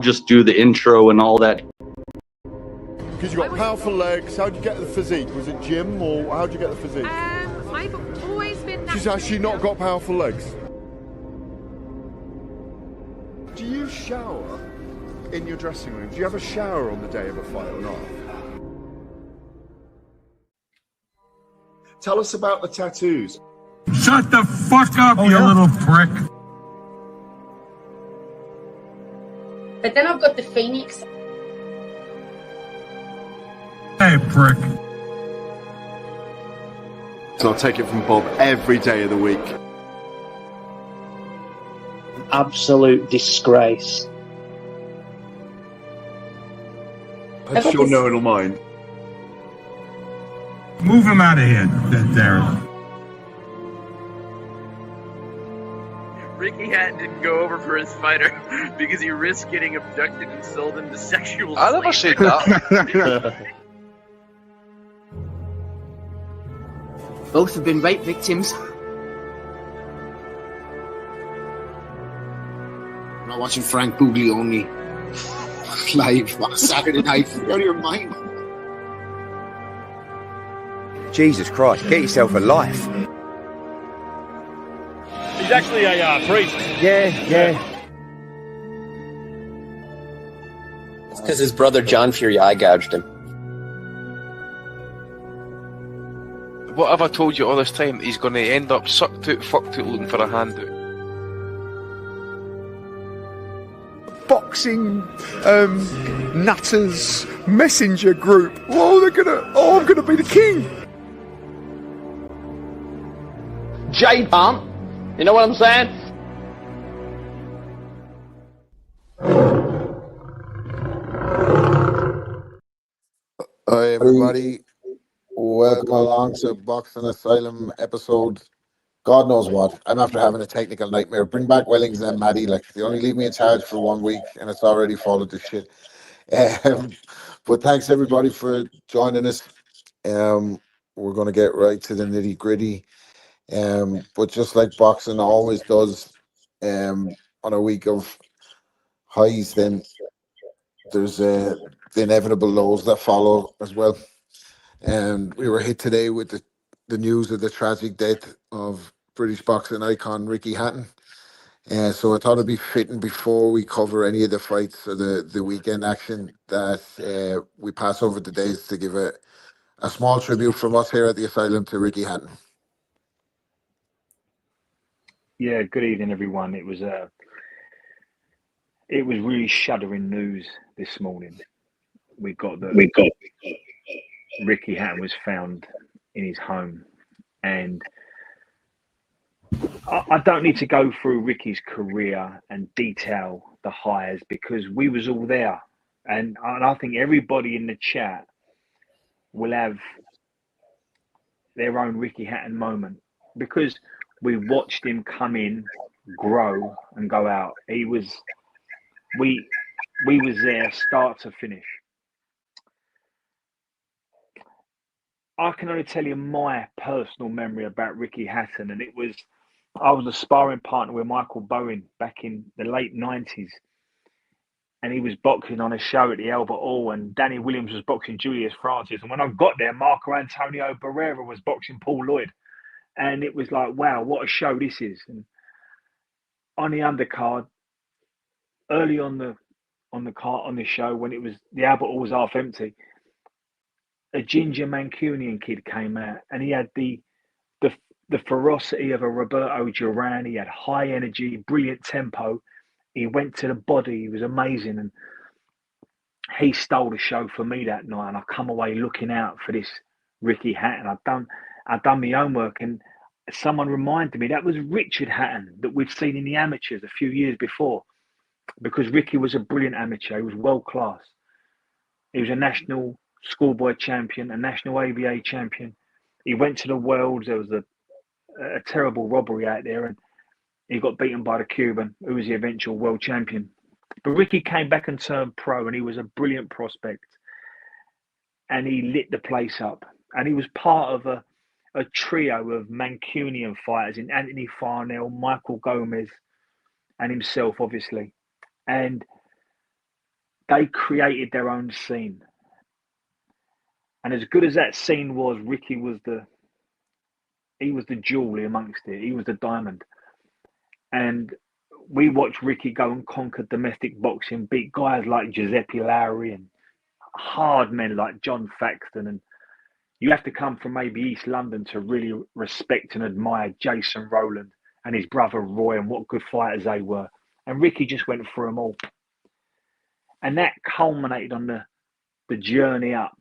just do the intro and all that. Because you've got powerful legs. How'd you get the physique? Was it gym or how'd you get the physique? I've always been... She's actually not got powerful legs. Do you shower in your dressing room? Do you have a shower on the day of a fight or not? Tell us about the tattoos. Shut the fuck up, you little prick. But then I've got the Phoenix. Hey, prick. So I'll take it from Bob every day of the week. An absolute disgrace. I'm sure no one will mind. Move him out of here, Darren. Ricky Hatton didn't go over for his fighter because he risked getting abducted and sold into sexual I never said that. Both have been rape victims. I'm not watching Frank Buglioni live on Saturday night. You're out of your mind. Jesus Christ, get yourself a life. He's actually a priest. Yeah. It's because his brother John Fury eye gouged him. What have I told you all this time? He's going to end up sucked out, fucked out, looking for a handout. Boxing nutters messenger group. I'm gonna be the king. J-Pump. You know what I'm saying? Hi everybody, welcome along to Boxing Asylum episode, God knows what. I'm after having a technical nightmare. Bring back Wellings and Maddie, like they only leave me in charge for 1 week and it's already fallen to shit. But thanks everybody for joining us. We're going to get right to the nitty gritty. But just like boxing always does, on a week of highs, then there's the inevitable lows that follow as well. And we were hit today with the news of the tragic death of British boxing icon Ricky Hatton. So I thought it'd be fitting before we cover any of the fights or the weekend action that we pass over the days to give a small tribute from us here at the Asylum to Ricky Hatton. Yeah, good evening, everyone. It was really shuddering news this morning. We got Ricky Hatton was found in his home, and I don't need to go through Ricky's career and detail the highs because we was all there, and I think everybody in the chat will have their own Ricky Hatton moment because we watched him come in, grow, and go out. We was there start to finish. I can only tell you my personal memory about Ricky Hatton, and I was a sparring partner with Michael Bowen back in the late 90s, and he was boxing on a show at the Albert Hall, and Danny Williams was boxing Julius Francis, and when I got there, Marco Antonio Barrera was boxing Paul Lloyd. And it was like, wow, what a show this is. And on the undercard, early on the show, when it was the Albert Hall was half empty, a ginger Mancunian kid came out, and he had the ferocity of a Roberto Duran. He had high energy, brilliant tempo. He went to the body. He was amazing, and he stole the show for me that night. And I come away looking out for this Ricky Hatton. I'd done my homework, and someone reminded me that was Richard Hatton that we'd seen in the amateurs a few years before, because Ricky was a brilliant amateur. He was world class. He was a national schoolboy champion, a national ABA champion. He went to the Worlds. There was a terrible robbery out there, and he got beaten by the Cuban, who was the eventual world champion. But Ricky came back and turned pro, and he was a brilliant prospect, and he lit the place up. And he was part of a trio of Mancunian fighters in Anthony Farnell, Michael Gomez, and himself, obviously. And they created their own scene. And as good as that scene was, Ricky was the jewel amongst it. He was the diamond. And we watched Ricky go and conquer domestic boxing, beat guys like Giuseppe Lowry and hard men like John Faxton. And you have to come from maybe East London to really respect and admire Jason Rowland and his brother Roy and what good fighters they were. And Ricky just went through them all. And that culminated on the journey up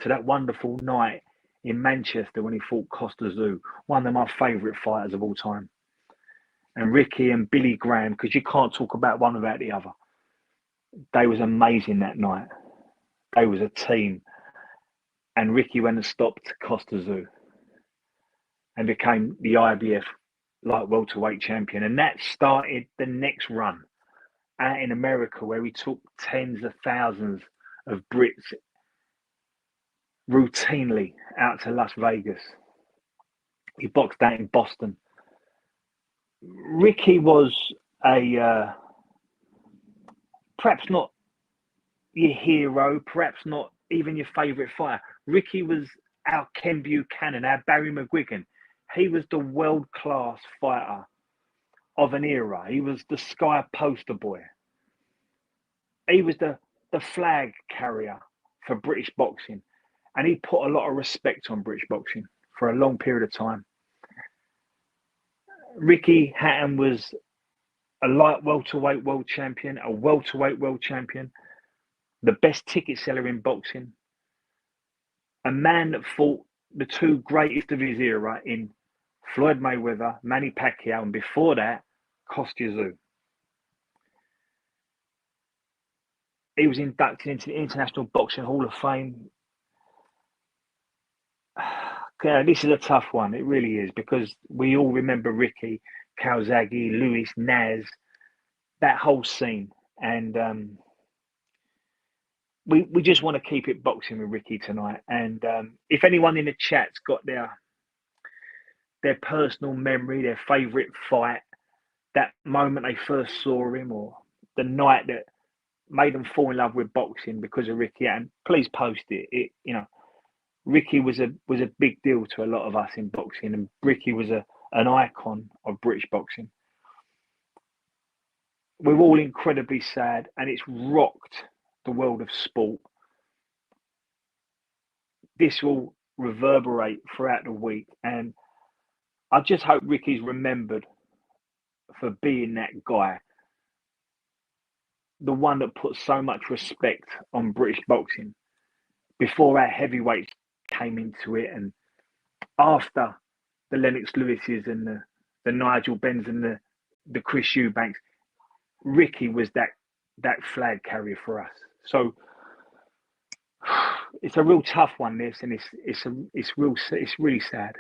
to that wonderful night in Manchester when he fought Costa Tszyu, one of my favourite fighters of all time. And Ricky and Billy Graham, because you can't talk about one without the other. They was amazing that night. They was a team. And Ricky went and stopped Costa Tszyu and became the IBF light welterweight champion. And that started the next run out in America, where he took tens of thousands of Brits routinely out to Las Vegas. He boxed out in Boston. Ricky was perhaps not your hero, perhaps not even your favourite fighter. Ricky was our Ken Buchanan, our Barry McGuigan. He was the world-class fighter of an era. He was the Sky poster boy. He was the flag carrier for British boxing. And he put a lot of respect on British boxing for a long period of time. Ricky Hatton was a light welterweight world champion, a welterweight world champion, the best ticket seller in boxing, a man that fought the two greatest of his era in Floyd Mayweather, Manny Pacquiao, and before that, Costa Tszyu. He was inducted into the International Boxing Hall of Fame. This is a tough one. It really is, because we all remember Ricky, Calzaghe, Lewis, Naz, that whole scene. And we just want to keep it boxing with Ricky tonight. And if anyone in the chat's got their personal memory, their favourite fight, that moment they first saw him, or the night that made them fall in love with boxing because of Ricky Hatton, please post it. Ricky was a big deal to a lot of us in boxing, and Ricky was an icon of British boxing. We're all incredibly sad, and it's rocked the world of sport. This will reverberate throughout the week, and I just hope Ricky's remembered for being that guy, the one that put so much respect on British boxing before our heavyweights came into it, and after the Lennox Lewises and the Nigel Benns and the Chris Eubanks. Ricky was that flag carrier for us. So it's a real tough one, this, and it's really sad.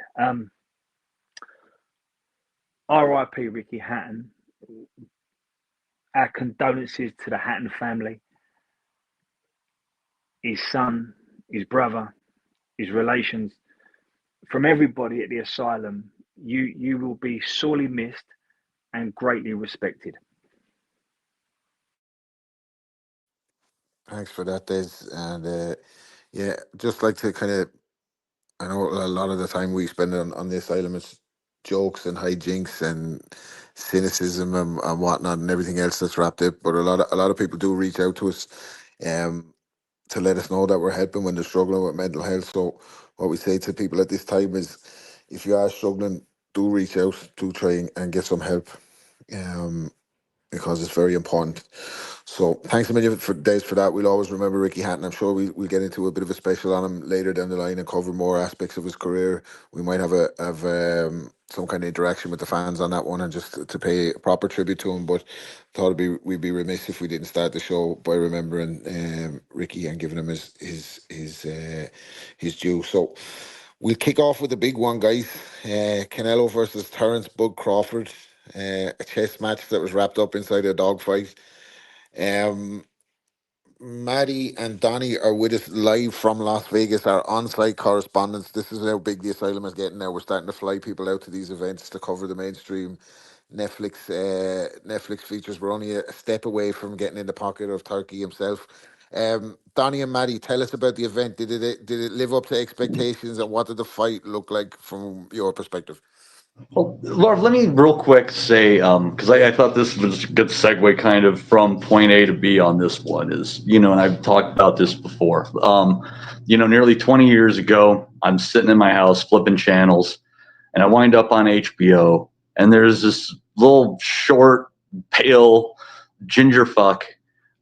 R.I.P. Ricky Hatton. Our condolences to the Hatton family, his son, his brother, his relations, from everybody at the asylum. You will be sorely missed and greatly respected. Thanks for that, Des. And yeah, just like to kind of, I know a lot of the time we spend on the asylum is jokes and hijinks and cynicism and whatnot and everything else that's wrapped up. But a lot of people do reach out to us to let us know that we're helping when they're struggling with mental health. So what we say to people at this time is, if you are struggling, do reach out, do try and get some help, because it's very important. So thanks a million for Des for that. We'll always remember Ricky Hatton. I'm sure we'll get into a bit of a special on him later down the line and cover more aspects of his career. We might have some kind of interaction with the fans on that one, and just to pay a proper tribute to him. But thought we'd be remiss if we didn't start the show by remembering Ricky and giving him his due. So we'll kick off with the big one, guys. Canelo versus Terence Bug Crawford. A chess match that was wrapped up inside a dogfight. Maddie and Donnie are with us live from Las Vegas, our on-site correspondents. This is how big the asylum is getting now. We're starting to fly people out to these events to cover the mainstream Netflix features. We're only a step away from getting in the pocket of Turkey himself. Donnie and Maddie, tell us about the event. Did it live up to expectations, and what did the fight look like from your perspective? Well, Laura, let me real quick say, because I thought this was a good segue kind of from point A to B on this one is, and I've talked about this before. Nearly 20 years ago, I'm sitting in my house flipping channels, and I wind up on HBO, and there's this little short, pale ginger fuck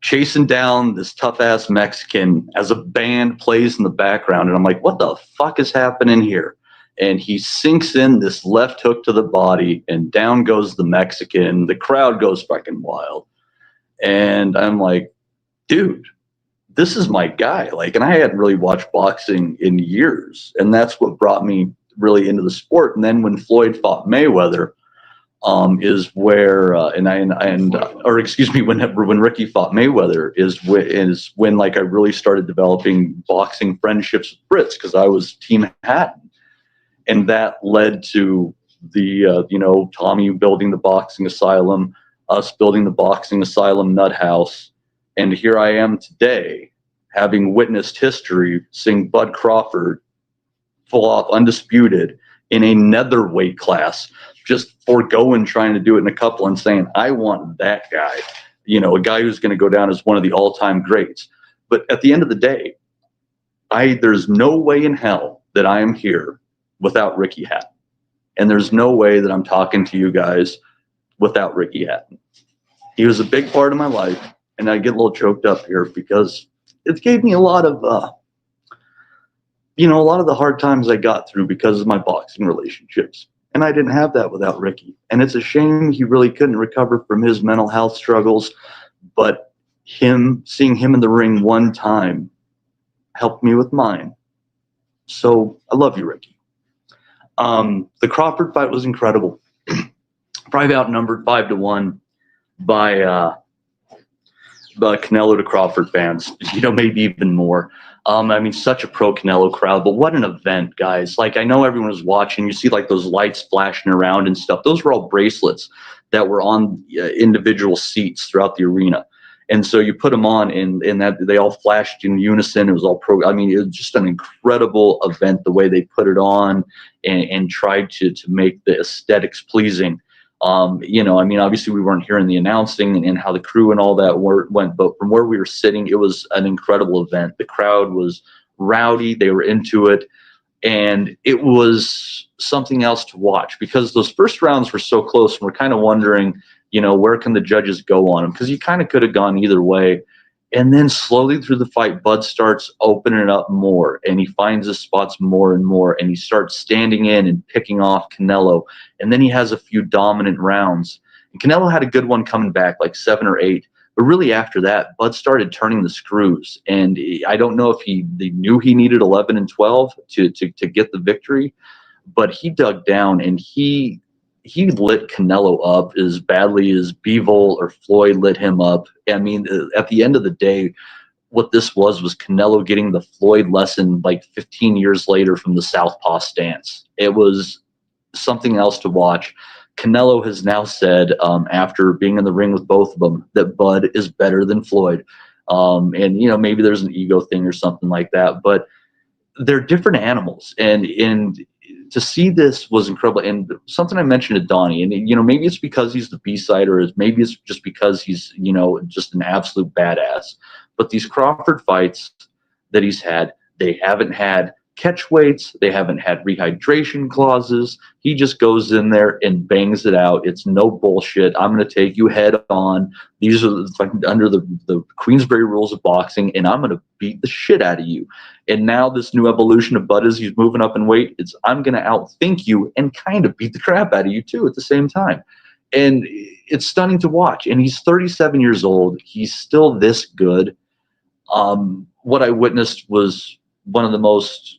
chasing down this tough-ass Mexican as a band plays in the background, and I'm like, what the fuck is happening here? And he sinks in this left hook to the body, and down goes the Mexican. The crowd goes fucking wild. And I'm like, dude, this is my guy. And I hadn't really watched boxing in years. And that's what brought me really into the sport. And then when Floyd fought Mayweather, is where, when Ricky fought Mayweather is when I really started developing boxing friendships with Brits, because I was Team Hatton. And that led to the, Tommy building the boxing asylum, us building the boxing asylum Nuthouse. And here I am today, having witnessed history, seeing Bud Crawford full off undisputed in a netherweight class, just foregoing trying to do it in a couple and saying, I want that guy, a guy who's going to go down as one of the all-time greats. But at the end of the day, there's no way in hell that I am here without Ricky Hatton. And there's no way that I'm talking to you guys without Ricky Hatton. He was a big part of my life, and I get a little choked up here because it gave me a lot of the hard times I got through because of my boxing relationships. And I didn't have that without Ricky. And it's a shame he really couldn't recover from his mental health struggles, but seeing him in the ring one time helped me with mine. So I love you, Ricky. The Crawford fight was incredible. Probably outnumbered 5-1 by Canelo to Crawford fans, maybe even more. Such a pro Canelo crowd, but what an event, guys. I know everyone was watching. You see those lights flashing around and stuff. Those were all bracelets that were on individual seats throughout the arena. And so you put them on, and that they all flashed in unison. It was all pro. It was just an incredible event, the way they put it on and tried to make the aesthetics pleasing. Obviously we weren't hearing the announcing and how the crew and all that went, but from where we were sitting, it was an incredible event. The crowd was rowdy. They were into it. And it was something else to watch because those first rounds were so close, and we're kind of wondering, where can the judges go on them? Because you kind of could have gone either way. And then slowly through the fight, Bud starts opening it up more, and he finds his spots more and more, and he starts standing in and picking off Canelo. And then he has a few dominant rounds. And Canelo had a good one coming back, 7 or 8. But really after that, Bud started turning the screws. And I don't know if they knew he needed 11 and 12 to get the victory, but he dug down and he lit Canelo up as badly as Bivol or Floyd lit him up. At the end of the day, what this was Canelo getting the Floyd lesson 15 years later from the southpaw stance. It was something else to watch. Canelo has now said, after being in the ring with both of them, that Bud is better than Floyd. Maybe there's an ego thing or something like that, but they're different animals. And to see this was incredible. And something I mentioned to Donnie, and maybe it's because he's the B-side, or maybe it's just because he's just an absolute badass. But these Crawford fights that he's had, they haven't had catch weights, they haven't had rehydration clauses. He just goes in there and bangs it out. It's no bullshit. I'm going to take you head on. These are under the Queensberry rules of boxing, and I'm going to beat the shit out of you. And now this new evolution of Bud, as he's moving up in weight, I'm going to outthink you and kind of beat the crap out of you too at the same time. And it's stunning to watch. And he's 37 years old. He's still this good. What I witnessed was one of the most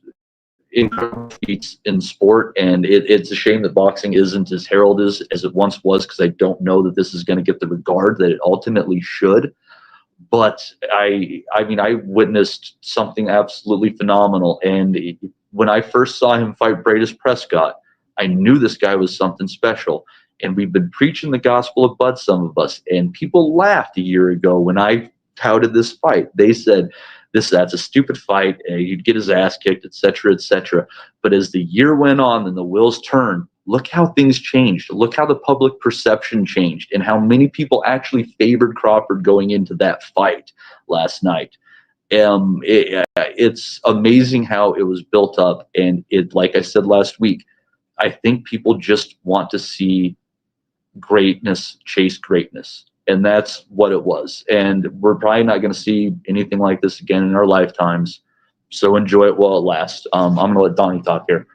incredible feats in sport, and it's a shame that boxing isn't as heralded as it once was, because I don't know that this is going to get the regard that it ultimately should. But I witnessed something absolutely phenomenal, and when I first saw him fight Bradis Prescott, I knew this guy was something special. And we've been preaching the gospel of Bud, some of us, and people laughed a year ago when I touted this fight. They said, that's a stupid fight. He'd get his ass kicked, etc., etc. But as the year went on and the wheels turned, look how things changed. Look how the public perception changed and how many people actually favored Crawford going into that fight last night. It's amazing how it was built up. And it, like I said last week, I think people just want to see greatness chase greatness. And that's what it was. And we're probably not going to see anything like this again in our lifetimes. So enjoy it while it lasts. I'm going to let Donnie talk here.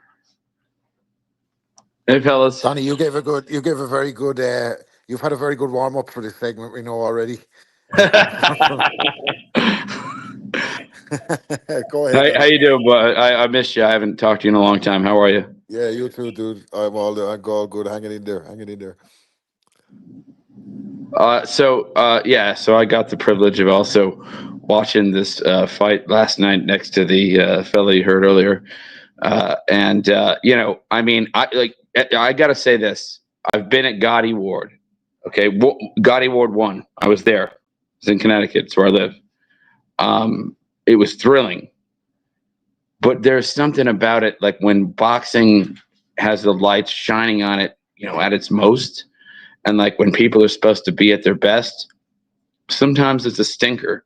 Hey, fellas. Donnie, you've had a very good warm up for this segment. We know already. Go ahead. How you doing, bud? I missed you. I haven't talked to you in a long time. How are you? Yeah, you too, dude. I'm all good. Hanging in there. So I got the privilege of also watching this fight last night next to the fella you heard earlier. I got to say this. I've been at Gotti Ward. Okay. Gotti Ward 1. I was there. It's in Connecticut. It's where I live. It was thrilling. But there's something about it, like when boxing has the lights shining on it, at its most, and like when people are supposed to be at their best, sometimes it's a stinker.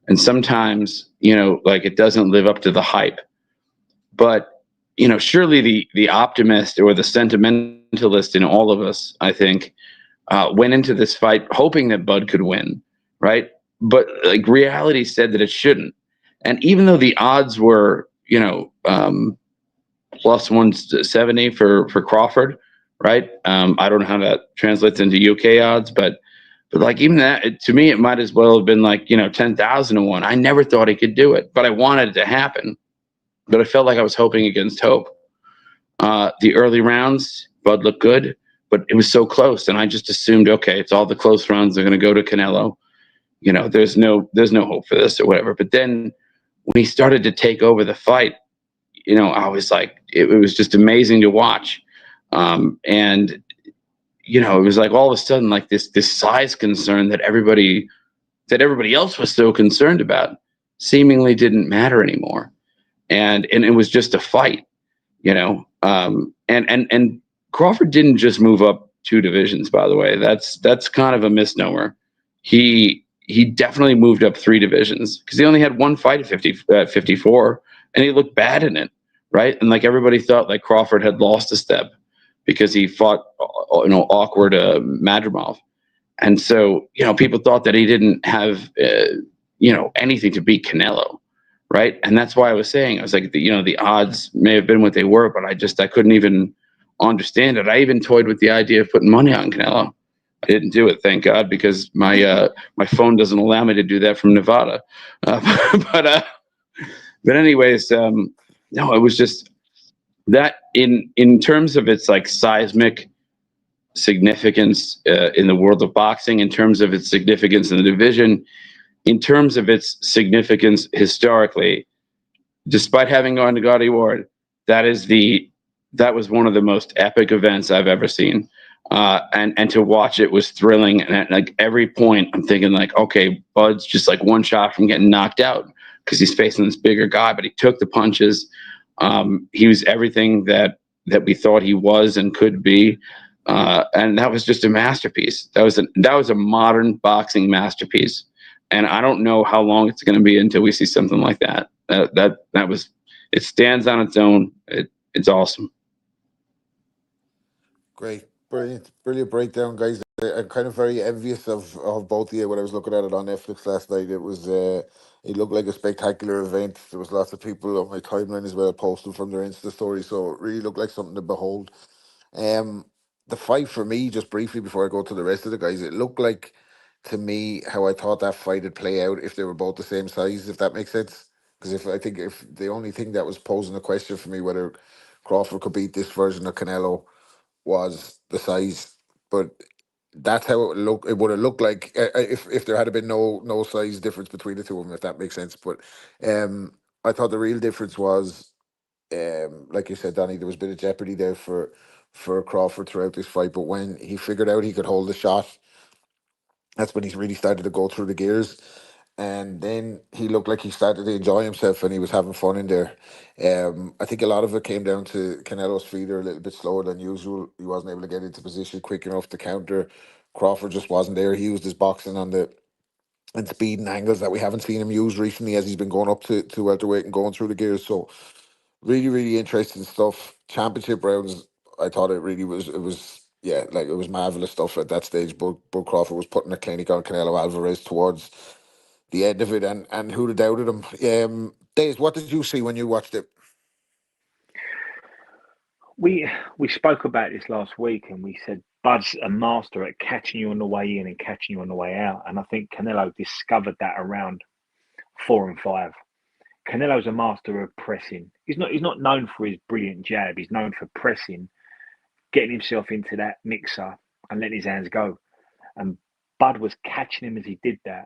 And sometimes, like it doesn't live up to the hype. But, surely the optimist or the sentimentalist in all of us, I think, went into this fight hoping that Bud could win, right? But like reality said that it shouldn't. And even though the odds were, plus 170 for Crawford, right? I don't know how that translates into UK odds, but like even that, to me, it might as well have been like, 10,000 to 1. I never thought he could do it, but I wanted it to happen. But I felt like I was hoping against hope. The early rounds, Bud looked good, but it was so close. And I just assumed, okay, it's all the close rounds are going to go to Canelo. There's no hope for this or whatever. But then when he started to take over the fight, I was like, it was just amazing to watch. And it was like all of a sudden, like this size concern that everybody else was so concerned about seemingly didn't matter anymore. And it was just a fight, and Crawford didn't just move up 2 divisions, by the way. That's kind of a misnomer. He definitely moved up 3 divisions because he only had one fight at 54, and he looked bad in it, right? And like everybody thought, like Crawford had lost a step because he fought, awkward Madrimov, and so people thought that he didn't have anything to beat Canelo, right? And that's why I was saying, I was like, the odds may have been what they were, but I couldn't even understand it. I even toyed with the idea of putting money on Canelo. I didn't do it, thank God, because my phone doesn't allow me to do that from Nevada. But anyways, no, it was just that in terms of its like seismic significance in the world of boxing, in terms of its significance in the division, in terms of its significance historically, despite having gone to Gotti Ward, that was one of the most epic events I've ever seen. And to watch it was thrilling. And at like every point, I'm thinking like, okay, Bud's just like one shot from getting knocked out because he's facing this bigger guy, but he took the punches. He was everything that we thought he was and could be. And that was just a masterpiece. That was a modern boxing masterpiece. And I don't know how long it's going to be until we see something like that. It stands on its own. It's awesome. Great. Brilliant breakdown, guys. I'm kind of very envious of both of you when I was looking at it on Netflix last night. It looked like a spectacular event. There was lots of people on my timeline as well posting from their Insta story, so it really looked like something to behold. The fight for me, just briefly before I go to the rest of the guys, it looked like to me how I thought that fight would play out if they were both the same size, if that makes sense. Because if the only thing that was posing a question for me whether Crawford could beat this version of Canelo was the size, but that's how it would have looked like if there had been no size difference between the two of them, if that makes sense. But I thought the real difference was, like you said, Danny, there was a bit of jeopardy there for for Crawford throughout this fight. But when he figured out he could hold the shot, that's when he's really started to go through the gears. And then he looked like he started to enjoy himself and he was having fun in there. I think a lot of it came down to Canelo's feet are a little bit slower than usual. He wasn't able to get into position quick enough to counter. Crawford just wasn't there. He used his boxing on the and speed and angles that we haven't seen him use recently as he's been going up to welterweight and going through the gears. So really, really interesting stuff. Championship rounds, I thought it was yeah, like it was marvelous stuff at that stage. But Crawford was putting a clinic on Canelo Alvarez towards the end of it, and who'd have doubted him? Days, what did you see when you watched it? We spoke about this last week, and we said Bud's a master at catching you on the way in and catching you on the way out. And I think Canelo discovered that around 4 and 5. Canelo's a master of pressing. He's not known for his brilliant jab. He's known for pressing, getting himself into that mixer and letting his hands go. And Bud was catching him as he did that.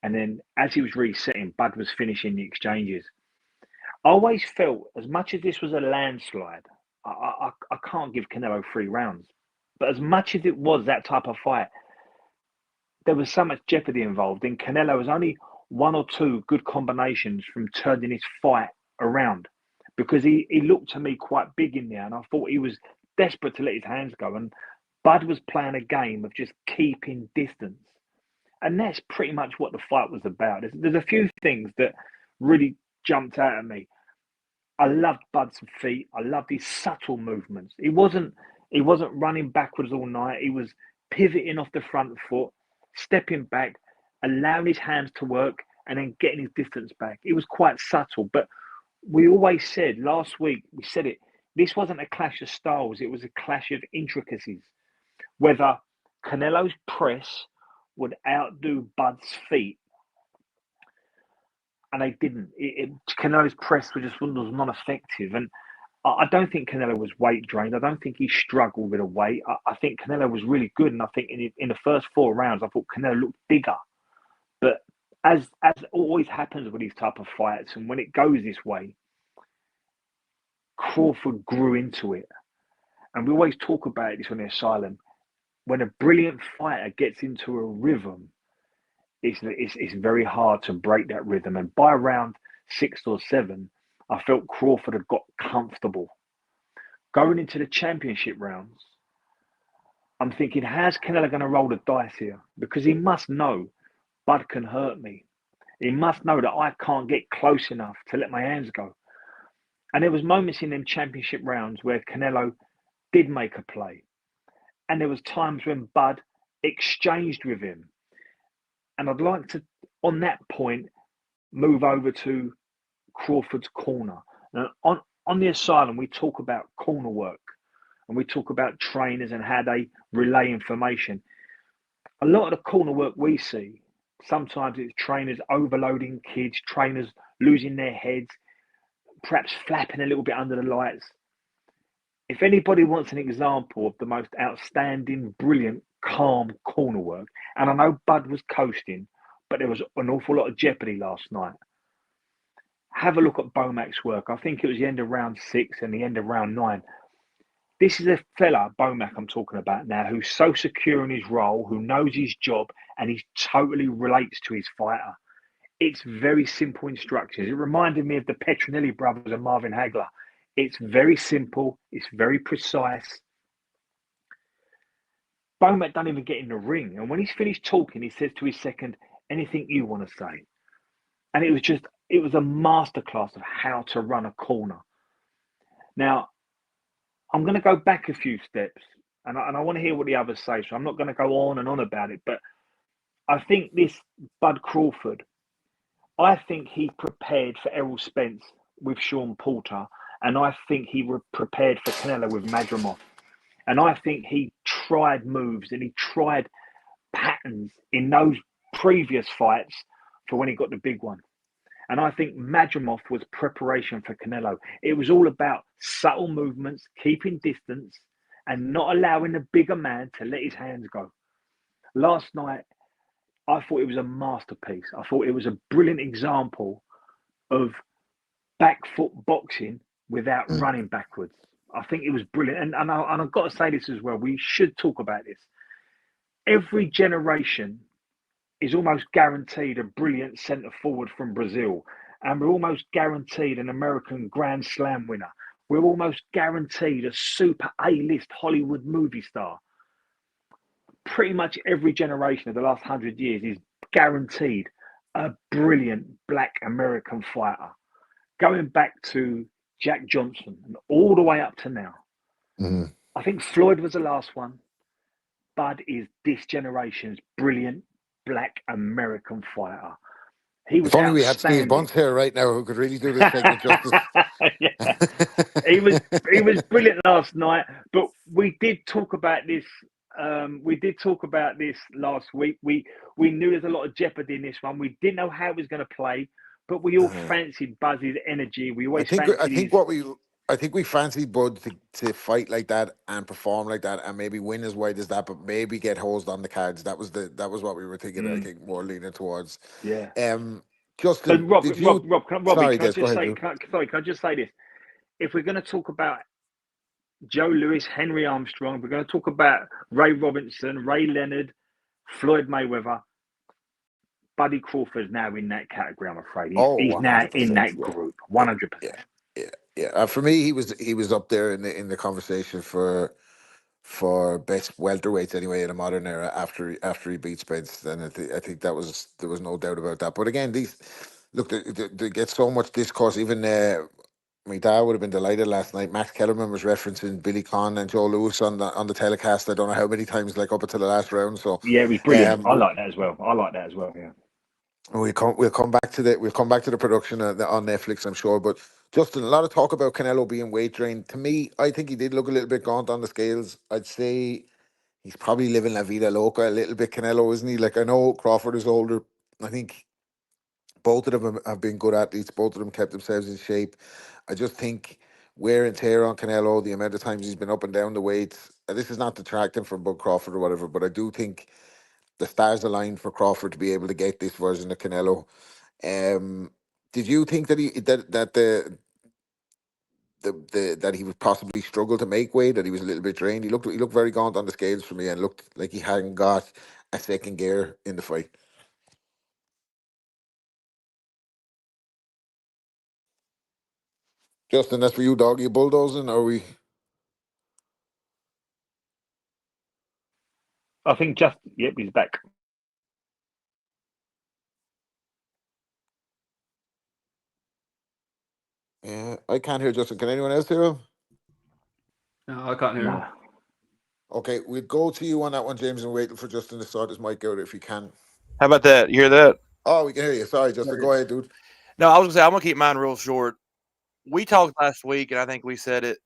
And then as he was resetting, Bud was finishing the exchanges. I always felt, as much as this was a landslide, I can't give Canelo 3 rounds. But as much as it was that type of fight, there was so much jeopardy involved. And Canelo was only 1 or 2 good combinations from turning his fight around, because he looked to me quite big in there. And I thought he was desperate to let his hands go. And Bud was playing a game of just keeping distance. And that's pretty much what the fight was about. There's a few things that really jumped out at me. I loved Bud's feet. I loved his subtle movements. He wasn't running backwards all night. He was pivoting off the front foot, stepping back, allowing his hands to work, and then getting his distance back. It was quite subtle. But we always said, last week, we said it, this wasn't a clash of styles. It was a clash of intricacies. Whether Canelo's press would outdo Bud's feet, and they didn't. Canelo's press was non-effective, and I don't think Canelo was weight drained. I don't think he struggled with a weight. I think Canelo was really good, and I think in the first 4 rounds, I thought Canelo looked bigger. But as always happens with these type of fights, and when it goes this way, Crawford grew into it, and we always talk about this on the Asylum. When a brilliant fighter gets into a rhythm, it's very hard to break that rhythm. And by round 6 or 7, I felt Crawford had got comfortable. Going into the championship rounds, I'm thinking, how's Canelo going to roll the dice here? Because he must know Bud can hurt me. He must know that I can't get close enough to let my hands go. And there was moments in them championship rounds where Canelo did make a play. And there was times when Bud exchanged with him. And I'd like to, on that point, move over to Crawford's corner. Now, on the Asylum, we talk about corner work, and we talk about trainers and how they relay information. A lot of the corner work we see, sometimes it's trainers overloading kids, trainers losing their heads, perhaps flapping a little bit under the lights. If anybody wants an example of the most outstanding, brilliant, calm corner work, and I know Bud was coasting, but there was an awful lot of jeopardy last night. Have a look at Bomac's work. I think it was the end of round 6 and the end of round 9. This is a fella, Bomac I'm talking about now, who's so secure in his role, who knows his job, and he totally relates to his fighter. It's very simple instructions. It reminded me of the Petronelli brothers and Marvin Hagler. It's very simple. It's very precise. Bomac don't even get in the ring. And when he's finished talking, he says to his second, anything you want to say. And it was a masterclass of how to run a corner. Now, I'm going to go back a few steps, and I want to hear what the others say. So I'm not going to go on and on about it. But I think this Bud Crawford, I think he prepared for Errol Spence with Sean Porter. And I think he prepared for Canelo with Madrimov. And I think he tried moves and he tried patterns in those previous fights for when he got the big one. And I think Madrimov was preparation for Canelo. It was all about subtle movements, keeping distance, and not allowing the bigger man to let his hands go. Last night, I thought it was a masterpiece. I thought it was a brilliant example of back foot boxing without running backwards. I think it was brilliant. And I've got to say this as well. We should talk about this. Every generation is almost guaranteed a brilliant centre forward from Brazil. And we're almost guaranteed an American Grand Slam winner. We're almost guaranteed a super A-list Hollywood movie star. Pretty much every generation of the last 100 years is guaranteed a brilliant black American fighter. Going back to Jack Johnson and all the way up to now. Mm-hmm. I think Floyd was the last one. Bud is this generation's brilliant black American fighter. He was If only we had Steve outstanding. Bunt here right now who could really do this segment justice. Yeah. He was brilliant last night. But we did talk about this. We did talk about this last week. We knew there's a lot of jeopardy in this one. We didn't know how he was going to play, but we all fancied Buzz's energy. We always I think we fancied Bud to fight like that and perform like that and maybe win as wide as that, but maybe get hosed on the cards. That was what we were thinking. I think more leaning towards. Yeah. Justin, Rob, did you? can I just say this? If we're going to talk about Joe Louis, Henry Armstrong, we're going to talk about Ray Robinson, Ray Leonard, Floyd Mayweather. Buddy Crawford's now in that category, I'm afraid. He's now in that group, 100%. Yeah. For me, he was up there in the conversation for best welterweights anyway in a modern era after he beat Spence. And I think there was no doubt about that. But again, they get so much discourse. Even my dad would have been delighted last night. Max Kellerman was referencing Billy Conn and Joe Louis on the telecast. I don't know how many times, like up until the last round. So yeah, it was brilliant. I like that as well. Yeah. We'll come back to the production on Netflix, I'm sure. But Justin, a lot of talk about Canelo being weight drained. To me, I think he did look a little bit gaunt on the scales. I'd say he's probably living la vida loca a little bit, Canelo, isn't he? Like, I know Crawford is older. I think both of them have been good athletes. Both of them kept themselves in shape. I just think wear and tear on Canelo, the amount of times he's been up and down the weights. This is not detracting from Bud Crawford or whatever, but I do think the stars aligned for Crawford to be able to get this version of Canelo. Did you think that that he would possibly struggle to make weight, that he was a little bit drained? He looked very gaunt on the scales for me and looked like he hadn't got a second gear in the fight. Justin, that's for you, dog. You bulldozing, or are we? I think he's back. Yeah, I can't hear Justin. Can anyone else hear him? No, I can't hear him. Okay, we'll go to you on that one, James, and wait for Justin to sort his mic out if he can. How about that? You hear that? Oh, we can hear you. Sorry, Justin. Go ahead, dude. No, I was going to say, I'm going to keep mine real short. We talked last week, and I think we said it.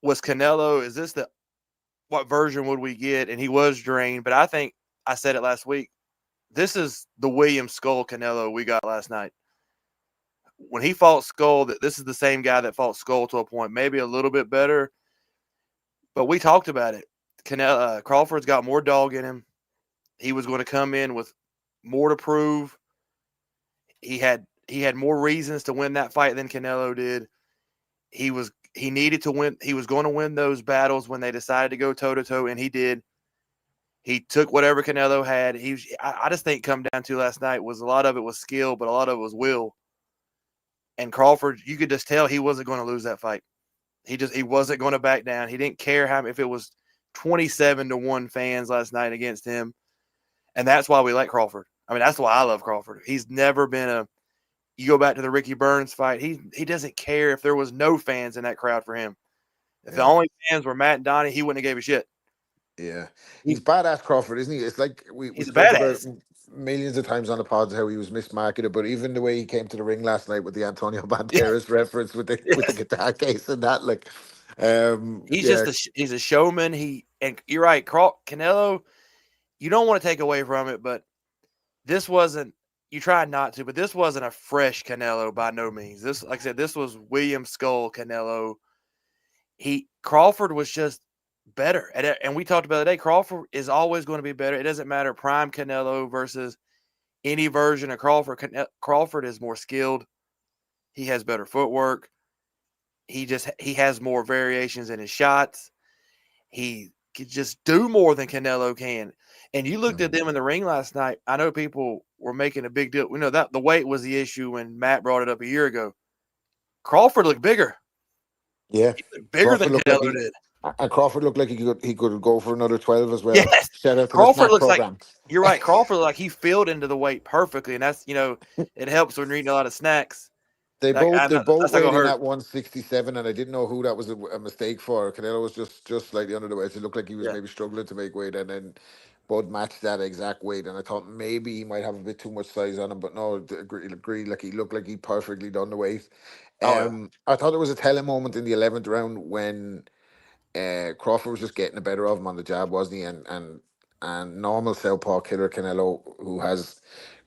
Was Canelo, is this what version would we get? And he was drained, but I think I said it last week. This is the William Skull Canelo we got last night. When he fought Skull, this is the same guy that fought Skull to a point, maybe a little bit better. But we talked about it. Crawford's got more dog in him. He was going to come in with more to prove. He had more reasons to win that fight than Canelo did. He needed to win. He was going to win those battles when they decided to go toe-to-toe, and he did. He took whatever Canelo had. I just think come down to last night was a lot of it was skill, but a lot of it was will. And Crawford, you could just tell he wasn't going to lose that fight. He wasn't going to back down. He didn't care if it was 27-1 fans last night against him. And that's why we like Crawford. I mean, that's why I love Crawford. He's never been you go back to the Ricky Burns fight, he doesn't care if there was no fans in that crowd for him. If the only fans were Matt and Donnie, he wouldn't have gave a shit. Yeah. He's badass Crawford, isn't he? It's like we talked about millions of times on the pods how he was mismarketed, but even the way he came to the ring last night with the Antonio Banderas reference with the guitar case and that, like he's a showman. And you're right, Canelo, you don't want to take away from it, but this wasn't, you tried not to, but this wasn't a fresh Canelo by no means. This, like I said, this was William Skull Canelo. Crawford was just better. And we talked about it today. Crawford is always going to be better. It doesn't matter prime Canelo versus any version of Crawford. Crawford is more skilled. He has better footwork. he has more variations in his shots. He could just do more than Canelo can. And you looked at them in the ring last night. I know people were making a big deal. We know that the weight was the issue when Matt brought it up a year ago. Crawford looked bigger. Yeah, He looked bigger than Canelo did. And Crawford looked like he could go for another 12 as well. Yes. Shout out to Crawford the snack looks program. like you're right. Crawford looked like he filled into the weight perfectly, and that's it helps when you're eating a lot of snacks. They both weighed in hurt. at 167, and I didn't know who that was a mistake for. Canelo was just slightly under the weight. It looked like he was maybe struggling to make weight, and then Bud matched that exact weight. And I thought maybe he might have a bit too much size on him, but no, agree. Like he looked like he perfectly done the weight. I thought there was a telling moment in the 11th round when Crawford was just getting the better of him on the jab, wasn't he? And normal southpaw killer Canelo, who has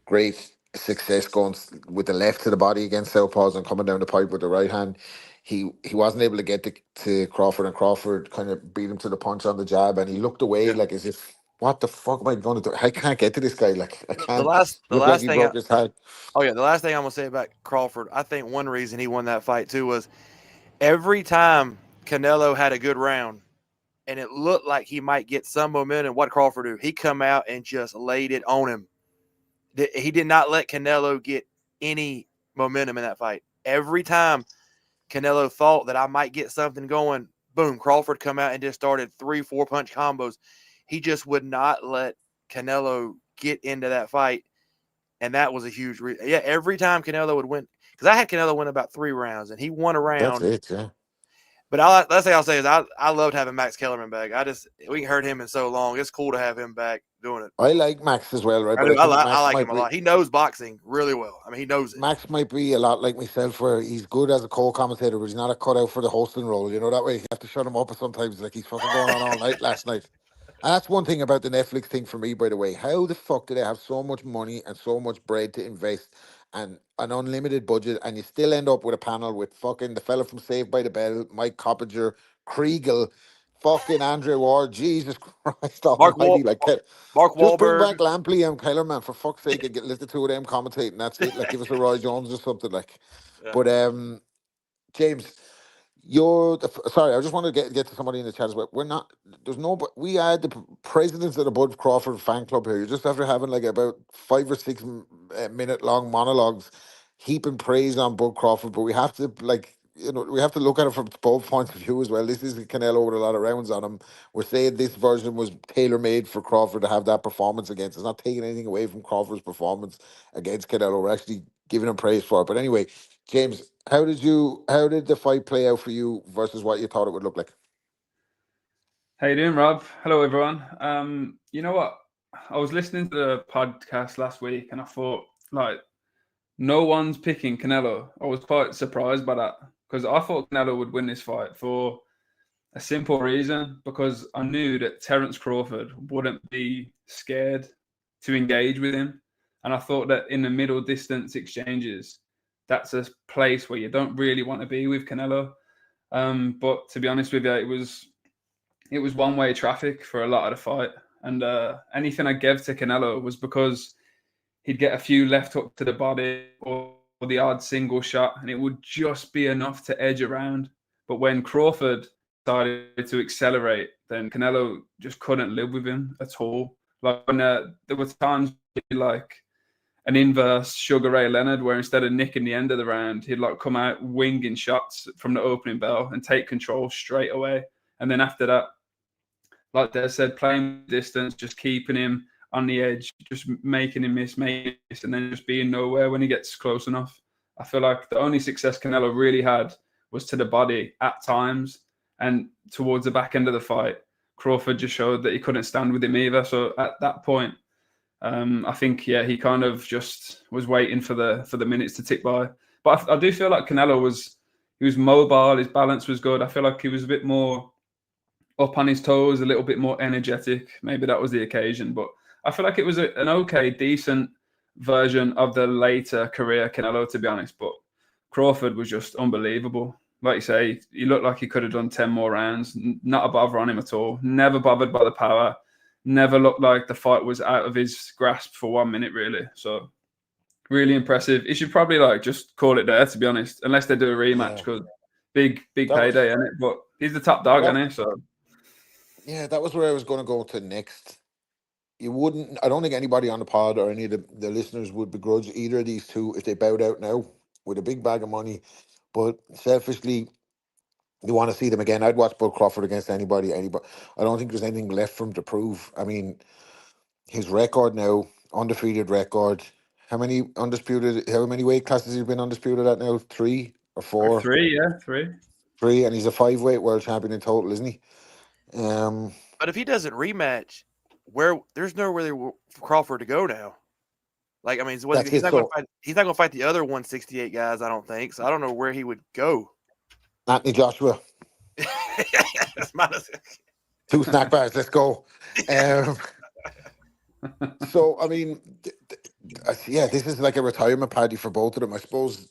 great success going with the left to the body against southpaws and coming down the pipe with the right hand. He wasn't able to get to Crawford, and Crawford kind of beat him to the punch on the jab, and he looked away like as if, what the fuck am I going to do? I can't get to this guy. Like I can't. The last he thing broke his heart. Oh yeah, the last thing I'm gonna say about Crawford, I think one reason he won that fight too was every time Canelo had a good round and it looked like he might get some momentum, what Crawford do? He come out and just laid it on him. He did not let Canelo get any momentum in that fight. Every time Canelo thought that I might get something going, boom, Crawford come out and just started 3-4 punch combos. He just would not let Canelo get into that fight, and that was a huge reason. Yeah, every time Canelo would win, because I had Canelo win about 3 rounds, and he won a round. That's it, yeah. But last thing I'll say is I loved having Max Kellerman back. We ain't heard him in so long. It's cool to have him back doing it. I like Max as well, right? I like him a lot. He knows boxing really well. I mean, he knows it. Max might be a lot like myself, where he's good as a co-commentator, but he's not a cutout for the hosting role. You know, that way you have to shut him up sometimes. Like he's fucking going on all night last night. And that's one thing about the Netflix thing for me, by the way. How the fuck do they have so much money and so much bread to invest and an unlimited budget, and you still end up with a panel with fucking the fella from Saved by the Bell, Mike Coppinger, Kriegel, fucking Andre Ward, Jesus Christ almighty. Mark just bring Wahlberg. back Lampley and Kellerman, for fuck's sake, and let the two of them commentate, and that's it. Like, give us a Roy Jones or something, like. Yeah. But, James, sorry, I just want to get to somebody in the chat as well. We had the presidents of the Bud Crawford fan club here. You just after having like about 5 or 6 minute long monologues heaping praise on Bud Crawford, but we have to we have to look at it from both points of view as well. This is Canelo with a lot of rounds on him. We're saying this version was tailor-made for Crawford to have that performance against. It's not taking anything away from Crawford's performance against Canelo. We're actually giving him praise for it. But anyway, James, how did the fight play out for you versus what you thought it would look like? How you doing, Rob? Hello, everyone. You know what? I was listening to the podcast last week, and I thought, like, no one's picking Canelo. I was quite surprised by that, because I thought Canelo would win this fight for a simple reason, because I knew that Terence Crawford wouldn't be scared to engage with him. And I thought that in the middle distance exchanges, that's a place where you don't really want to be with Canelo. But to be honest with you, it was one-way traffic for a lot of the fight. And anything I gave to Canelo was because he'd get a few left hook to the body or the odd single shot, and it would just be enough to edge around. But when Crawford started to accelerate, then Canelo just couldn't live with him at all. Like when there were times like an inverse Sugar Ray Leonard, where instead of nicking the end of the round, he'd like come out winging shots from the opening bell and take control straight away. And then after that, like they said, playing distance, just keeping him on the edge, just making him miss, and then just being nowhere when he gets close enough. I feel like the only success Canelo really had was to the body at times, and towards the back end of the fight, Crawford just showed that he couldn't stand with him either. So at that point, I think he kind of just was waiting for the minutes to tick by. But I do feel like Canelo was mobile, his balance was good. I feel like he was a bit more up on his toes, a little bit more energetic. Maybe that was the occasion, but I feel like it was an okay, decent version of the later career Canelo, to be honest. But Crawford was just unbelievable. Like you say, he looked like he could have done 10 more rounds. Not a bother on him at all. Never bothered by the power. Never looked like the fight was out of his grasp for 1 minute, really. So really impressive. He should probably just call it there, to be honest, unless they do a rematch, because big payday, isn't it? But he's the top dog, isn't he? So yeah, that was where I was going to go to next. You wouldn't. I don't think anybody on the pod or any of the listeners would begrudge either of these two if they bowed out now with a big bag of money. But selfishly, you want to see them again. I'd watch Bud Crawford against anybody. I don't think there's anything left for him to prove. I mean, his record now, undefeated record. How many undisputed? How many weight classes has he been undisputed at now? 3 or 4? 3, yeah, 3. 3, and he's a 5-weight world champion in total, isn't he? But if he doesn't rematch, there's nowhere there for Crawford to go now. Like, I mean, he's not going to fight the other 168 guys, I don't think. So I don't know where he would go. Anthony Joshua. 2 snack bars. Let's go. So, I mean, yeah, this is like a retirement party for both of them. I suppose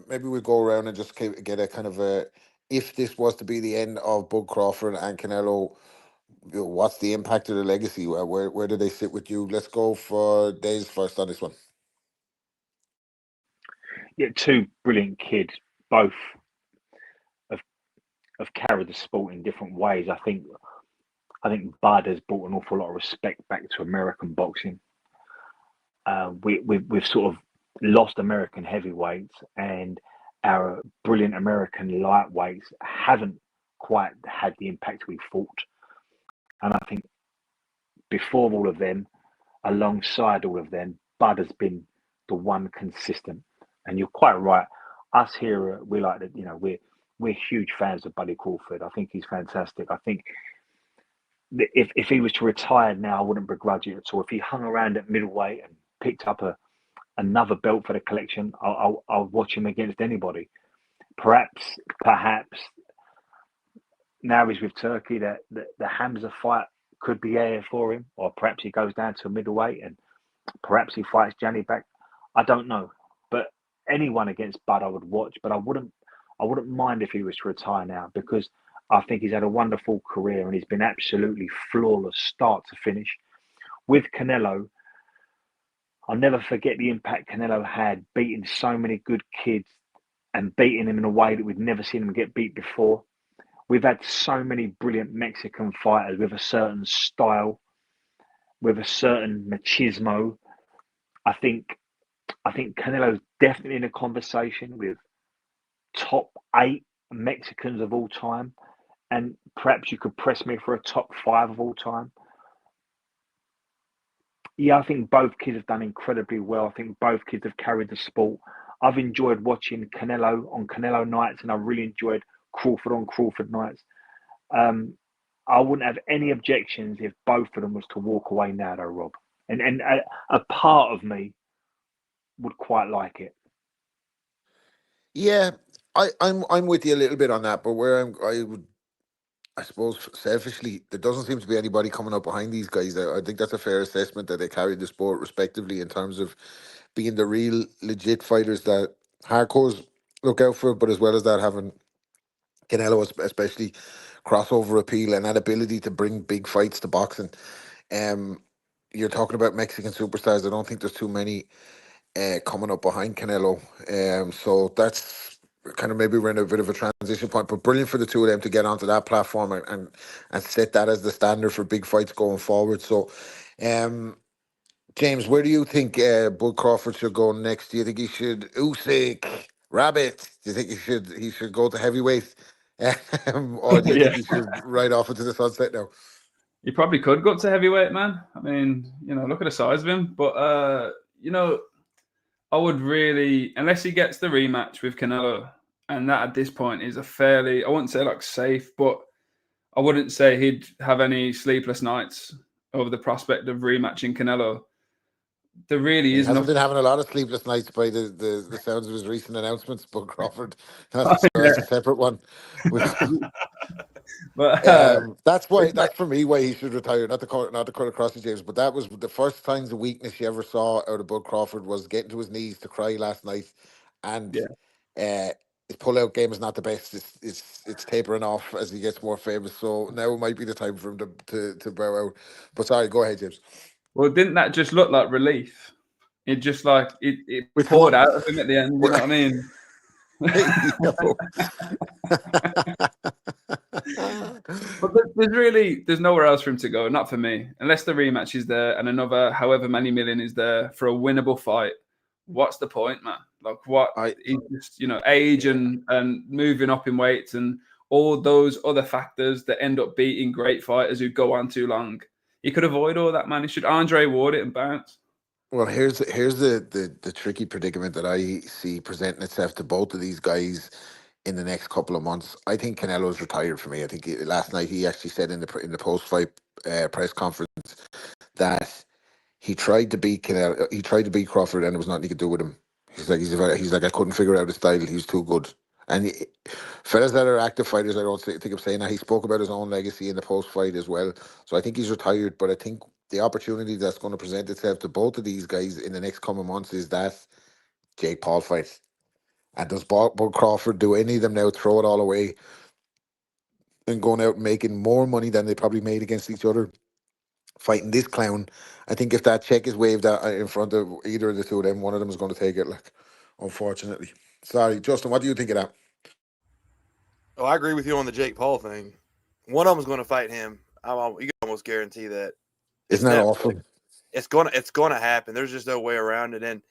maybe we'll go around and just get a kind of a, if this was to be the end of Bud Crawford and Canelo, what's the impact of the legacy? Where do they sit with you? Let's go for Days first on this one. Yeah, 2 brilliant kids, both have carried the sport in different ways. I think Bud has brought an awful lot of respect back to American boxing. We've sort of lost American heavyweights, and our brilliant American lightweights haven't quite had the impact we thought. And I think before all of them, alongside all of them, Bud has been the one consistent. And you're quite right. Us here, we like that. We're huge fans of Buddy Crawford. I think he's fantastic. I think if he was to retire now, I wouldn't begrudge it at all. If he hung around at middleweight and picked up another belt for the collection, I'll watch him against anybody. Perhaps now he's with Turkey, that the Hamza fight could be air for him, or perhaps he goes down to a middleweight and perhaps he fights Johnny back. I don't know, but anyone against Bud I would watch, but I wouldn't mind if he was to retire now, because I think he's had a wonderful career and he's been absolutely flawless start to finish. With Canelo, I'll never forget the impact Canelo had, beating so many good kids and beating him in a way that we've never seen him get beat before. We've had so many brilliant Mexican fighters with a certain style, with a certain machismo. I think Canelo's definitely in a conversation with top 8 Mexicans of all time, and perhaps you could press me for a top 5 of all time. Yeah, I think both kids have done incredibly well. I think both kids have carried the sport. I've enjoyed watching Canelo on Canelo nights, and I really enjoyed Crawford on Crawford nights. I wouldn't have any objections if both of them was to walk away now, though, Rob. And a part of me would quite like it. Yeah, I'm with you a little bit on that, but where I suppose selfishly, there doesn't seem to be anybody coming up behind these guys. I think that's a fair assessment, that they carry the sport respectively in terms of being the real legit fighters that hardcores look out for, but as well as that, having Canelo especially crossover appeal and that ability to bring big fights to boxing. You're talking about Mexican superstars. I don't think there's too many coming up behind Canelo. So that's kind of, maybe we're in a bit of a transition point, but brilliant for the two of them to get onto that platform and set that as the standard for big fights going forward. So, James, where do you think Bud Crawford should go next? Do you think he should Usyk, Rabbit? Do you think he should go to heavyweight, or do you think he should ride off into the sunset now? He probably could go to heavyweight, man. I mean, look at the size of him. But I would really, unless he gets the rematch with Canelo, and that at this point is a fairly, I wouldn't say like safe, but I wouldn't say he'd have any sleepless nights over the prospect of rematching Canelo. There really is. He hasn't been having a lot of sleepless nights by the sounds of his recent announcements, Bud Crawford. That's a separate one. But that's for me why he should retire. Not to cut across you, James, but that was the first signs of weakness you ever saw out of Bud Crawford, was getting to his knees to cry last night, and his pull-out game is not the best. It's tapering off as he gets more famous. So now might be the time for him to bow out. But sorry, go ahead, James. Well, didn't that just look like relief? It just like it poured out of him at the end. You know what I mean? But there's nowhere else for him to go, not for me, unless the rematch is there and another however many million is there for a winnable fight. What's the point, man? Like, what? He's just, age and moving up in weights and all those other factors that end up beating great fighters who go on too long. He could avoid all that, man. He should Andre Ward it and bounce. Well, here's the tricky predicament that I see presenting itself to both of these guys in the next couple of months. I think Canelo's retired for me. I think last night he actually said in the post-fight press conference that he tried to beat Canelo, he tried to beat Crawford, and there was nothing he could do with him. He's like I couldn't figure out his style. He's too good. And fellas that are active fighters, I don't think I'm saying that. He spoke about his own legacy in the post-fight as well. So I think he's retired, but I think the opportunity that's going to present itself to both of these guys in the next coming months is that Jake Paul fight. And does Bud Crawford, do any of them now throw it all away and going out and making more money than they probably made against each other fighting this clown? I think if that check is waved out in front of either of the two of them, one of them is going to take it, like, unfortunately. Sorry, Justin, what do you think of that? Oh, I agree with you on the Jake Paul thing. One of them is going to fight him. You can almost guarantee that. Isn't that awful? It's gonna happen. There's just no way around it. And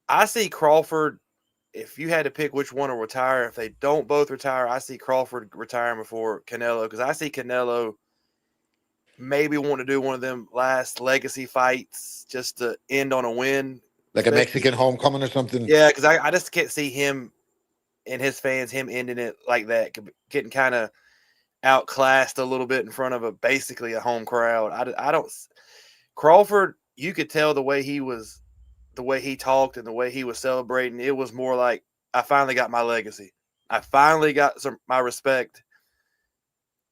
I see Crawford, if you had to pick which one will retire, if they don't both retire, I see Crawford retiring before Canelo, because I see Canelo maybe want to do one of them last legacy fights just to end on a win. Like a Mexican homecoming or something? Yeah, because I just can't see him and his fans, him ending it like that, getting kind of outclassed a little bit in front of basically a home crowd. I don't. Crawford, you could tell the way he talked and the way he was celebrating. It was more like, I finally got my legacy. I finally got my respect.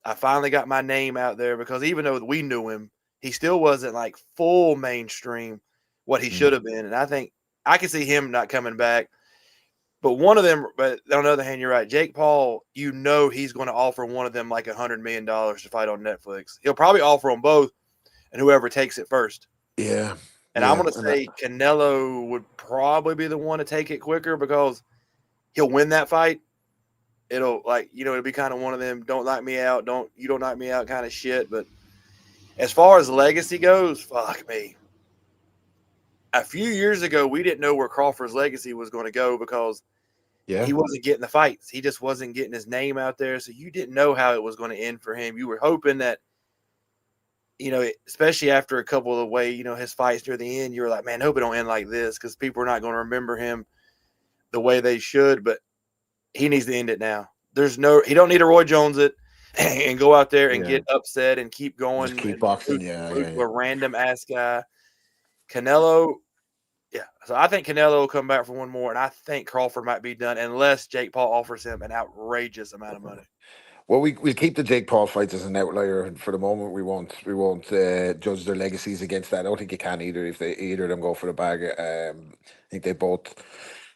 I finally got my name out there, because even though we knew him, he still wasn't like full mainstream what he should have been. And I think I can see him not coming back. But one of them, but on the other hand, you're right. Jake Paul, he's going to offer one of them like $100 million to fight on Netflix. He'll probably offer them both, and whoever takes it first. Yeah. And I'm going to say Canelo would probably be the one to take it quicker, because he'll win that fight. It'll be kind of one of them, don't knock me out, don't knock me out kind of shit. But as far as legacy goes, fuck me. A few years ago, we didn't know where Crawford's legacy was going to go, because he wasn't getting the fights. He just wasn't getting his name out there. So you didn't know how it was going to end for him. You were hoping that, especially after a couple of his fights near the end, you were like, man, hope it don't end like this, because people are not going to remember him the way they should. But he needs to end it now. He don't need to Roy Jones it and go out there and get upset and keep going. Just keep boxing. A random ass guy. Canelo. Yeah. So I think Canelo will come back for one more, and I think Crawford might be done unless Jake Paul offers him an outrageous amount of money. Well, we'll keep the Jake Paul fights as an outlier, and for the moment, we won't judge their legacies against that. I don't think you can either if either of them go for the bag. I think they both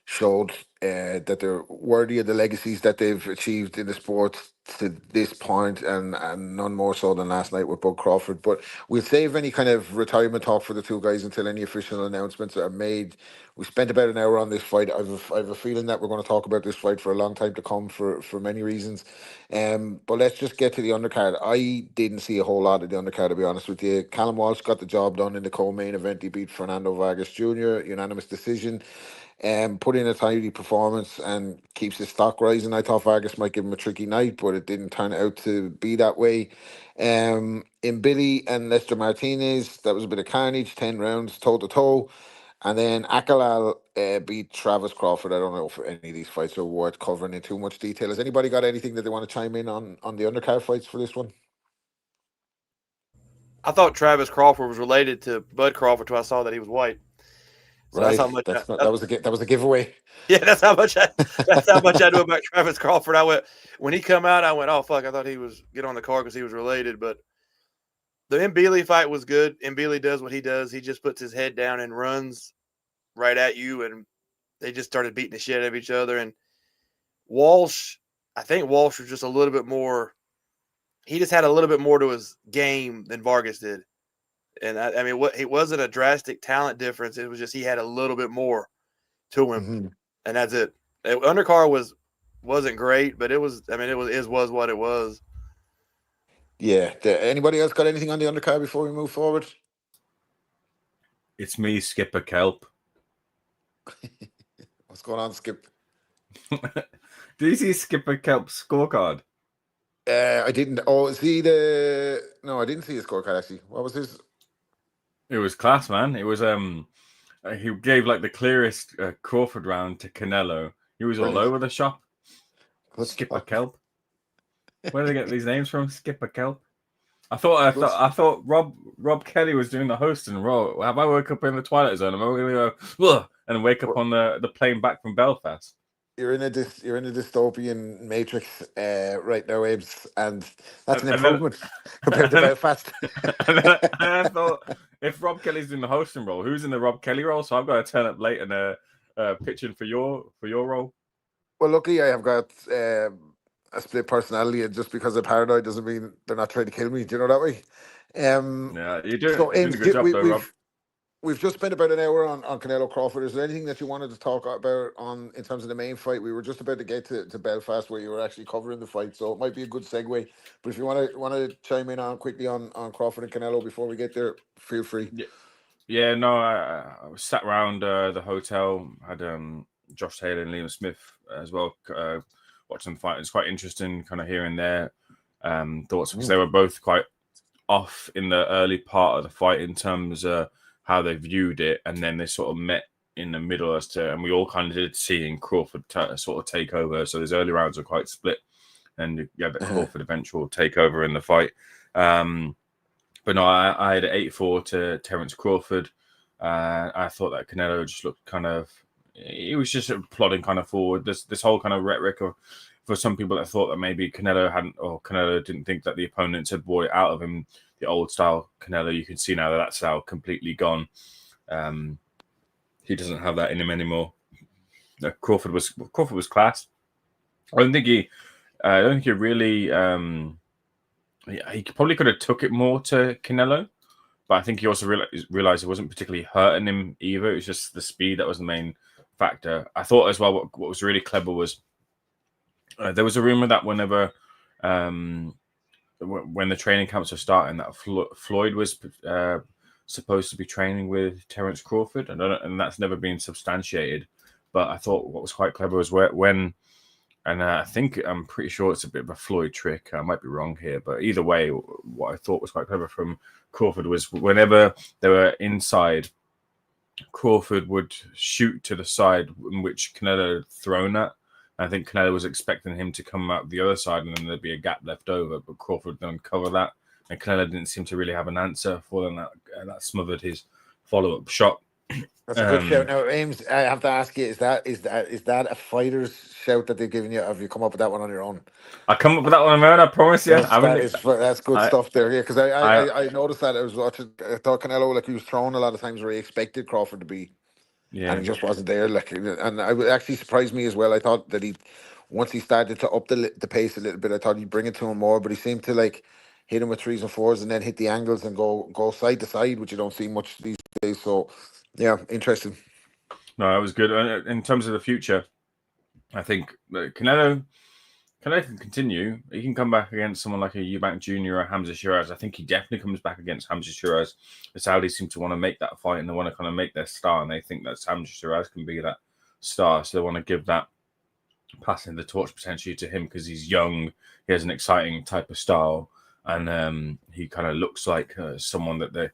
showed that they're worthy of the legacies that they've achieved in the sport to this point, and none more so than last night with Bud Crawford. But we'll save any kind of retirement talk for the two guys until any official announcements are made. We spent about an hour on this fight. I've a feeling that we're going to talk about this fight for a long time to come for many reasons. But let's just get to the undercard. I didn't see a whole lot of the undercard, to be honest with you. Callum Walsh got the job done in the co-main event. He beat Fernando Vargas Jr., unanimous decision. Put in a tidy performance and keeps his stock rising. I thought Vargas might give him a tricky night, but it didn't turn out to be that way. In Billy and Lester Martinez, that was a bit of carnage, 10 rounds toe-to-toe. And then Akhmadaliev beat Travis Crawford. I don't know if any of these fights are worth covering in too much detail. Has anybody got anything that they want to chime in on the undercard fights for this one? I thought Travis Crawford was related to Bud Crawford until I saw that he was white. So right, that was a giveaway. Yeah, that's how much I knew about Travis Crawford. When he come out, I went, oh fuck! I thought he was get on the card because he was related. But the Mbili fight was good. Mbili does what he does. He just puts his head down and runs right at you, and they just started beating the shit out of each other. And Walsh, I think Walsh was just a little bit more. He just had a little bit more to his game than Vargas did. And I mean, it wasn't a drastic talent difference. It was just he had a little bit more to him, and that's it. Undercard wasn't great, but it was. I mean, it was what it was. Yeah. Anybody else got anything on the undercard before we move forward? It's me, Skipper Kelp. What's going on, Skip? Do you see Skipper Kelp's scorecard? I didn't. Oh, is he the? No, I didn't see his scorecard actually. What was his? It was class, man. It was he gave like the clearest Crawford round to Canelo. He was all over the shop. Skipper Kelp. Where do they get these names from? Skipper Kelp. I thought Rob Kelly was doing the hosting. Have I woke up in the Twilight Zone? Am I going to go ugh, and wake up on the plane back from Belfast? You're in a dystopian matrix right now, Abe's, and that's an improvement compared to Belfast. and I thought, if Rob Kelly's doing the hosting role, who's in the Rob Kelly role? So I've got to turn up late and pitching for your role. Well, luckily I have got a split personality, and just because I'm paranoid doesn't mean they're not trying to kill me. Do you know that way? Yeah, you're doing a good job, though, Rob. We've just spent about an hour on Canelo Crawford. Is there anything that you wanted to talk about in terms of the main fight? We were just about to get to Belfast, where you were actually covering the fight, so it might be a good segue. But if you want to chime in quickly on Crawford and Canelo before we get there, feel free. Yeah, no, I was sat around the hotel, had Josh Taylor and Liam Smith as well watching the fight. It's quite interesting, kind of hearing their thoughts, because they were both quite off in the early part of the fight in terms of how they viewed it, and then they sort of met in the middle and we all kind of did seeing Crawford sort of take over. So those early rounds are quite split, and the Crawford eventual takeover in the fight. But no, I had 8-4 to Terence Crawford. I thought that Canelo just looked he was just plodding kind of forward. This whole kind of rhetoric for some people that thought that maybe Canelo didn't think that the opponents had brought it out of him. The old style Canelo, you can see now that style completely gone. He doesn't have that in him anymore. Crawford was class. I don't think he really. He probably could have took it more to Canelo, but I think he also realized it wasn't particularly hurting him either. It was just the speed that was the main factor. I thought as well what was really clever was there was a rumor that whenever when the training camps were starting, that Floyd was supposed to be training with Terence Crawford, and that's never been substantiated. But I thought what was quite clever was I'm pretty sure it's a bit of a Floyd trick. I might be wrong here, but either way, what I thought was quite clever from Crawford was whenever they were inside, Crawford would shoot to the side in which Canelo had thrown at. I think Canelo was expecting him to come out the other side, and then there'd be a gap left over, but Crawford didn't cover that, and Canelo didn't seem to really have an answer for them. That smothered his follow-up shot. That's a good shout. Now, Ames, I have to ask you: is that a fighter's shout that they've given you? Or have you come up with that one on your own? I come up with that one on my own. I promise you. That's good stuff there. Yeah, because I noticed that I was watching. I thought Canelo he was throwing a lot of times where he expected Crawford to be. Yeah, and he just wasn't there. And it actually surprised me as well. I thought that once he started to up the pace a little bit, I thought he'd bring it to him more. But he seemed to hit him with 3s and 4s, and then hit the angles and go side to side, which you don't see much these days. So, yeah, interesting. No, it was good. In terms of the future, I think Canelo can continue. He can come back against someone like a Eubank Jr. or Hamza Shiraz. I think he definitely comes back against Hamza Shiraz. The Saudis seem to want to make that fight, and they want to kind of make their star, and they think that Hamza Shiraz can be that star. So they want to give that passing the torch potentially to him because he's young. He has an exciting type of style, and he kind of looks like someone that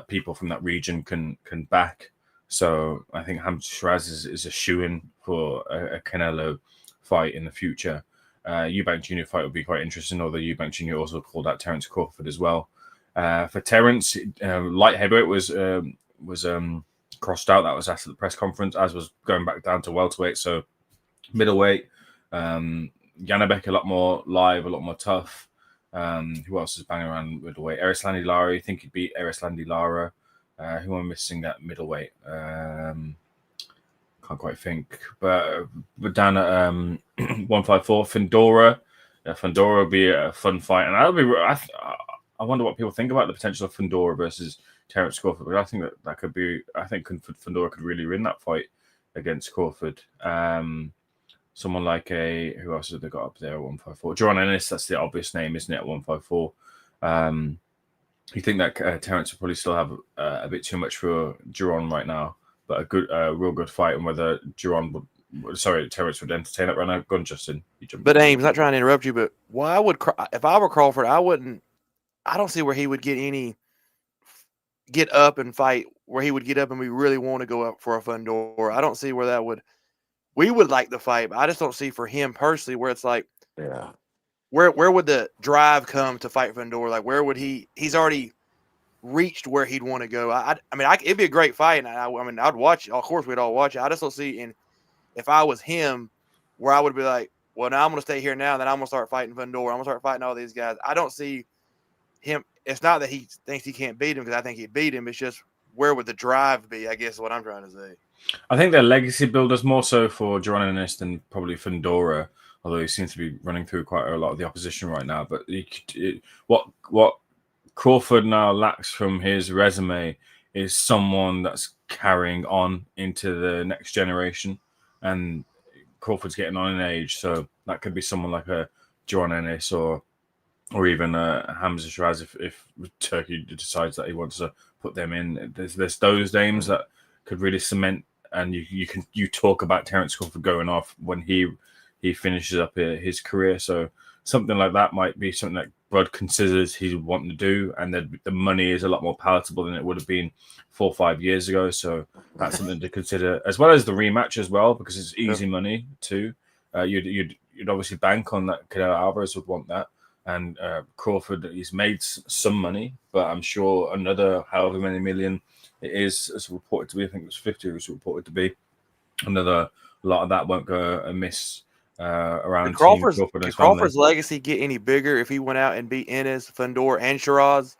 people from that region can back. So I think Hamza Shiraz is a shoo-in for a Canelo fight in the future. Eubank Jr. fight would be quite interesting, although Eubank Jr. also called out Terence Crawford as well. For Terence, light heavyweight was crossed out. That was asked at the press conference, as was going back down to welterweight. So middleweight, Janabek a lot more live, a lot more tough. Who else is banging around middleweight? Erislandy Lara. You think he'd beat Erislandy Lara? Who am I missing that middleweight? Can't quite think. But down at 154, Fundora. Fundora would be a fun fight, and that'll be. I wonder what people think about the potential of Fundora versus Terence Crawford. But I think that could be. I think Fundora could really win that fight against Crawford. someone like who else have they got up there at 154? Jerron Ennis, that's the obvious name, isn't it, at 154? You think that Terence will probably still have a bit too much for Jerron right now, but real good fight, and whether Terence would entertain it right now. Go on, Justin. But Ames, not trying to interrupt you, but why would if I were Crawford, I don't see where he would get up and fight, where he would get up and we really want to go up for a Fundora. I don't see where that would. We would like the fight, but I just don't see for him personally where it's like, where would the drive come to fight Fundora? Like, where would he's already reached where he'd want to go. I mean, it'd be a great fight, and I'd watch it. Of course, we'd all watch it. I just don't see, and if I was him, where I would be like, well, now I'm going to stay here now, then I'm going to start fighting Fundora. I'm going to start fighting all these guys. I don't see him. It's not that he thinks he can't beat him, because I think he'd beat him. It's just, where would the drive be, I guess is what I'm trying to say. I think they're legacy builders more so for Jerron Ennis than probably Fundora, although he seems to be running through quite a lot of the opposition right now. But what Crawford now lacks from his resume is someone that's carrying on into the next generation, and Crawford's getting on in age, so that could be someone like a Jerron Ennis or even Hamza Shiraz if Turkey decides that he wants to put them in. There's those names that could really cement, and you talk about Terence Crawford going off when he finishes up his career. So something like that might be something that Bud considers he's wanting to do, and the money is a lot more palatable than it would have been 4 or 5 years ago. So that's something to consider, as well as the rematch as well, because it's easy money too. You'd obviously bank on that. Canelo Alvarez would want that, and Crawford, he's made some money, but I'm sure another however many million it is, as reported to be. I think it was 50. It was reported to be. Another lot of that won't go amiss. Around Crawford's legacy get any bigger if he went out and beat Ennis, Fundora, and Shiraz?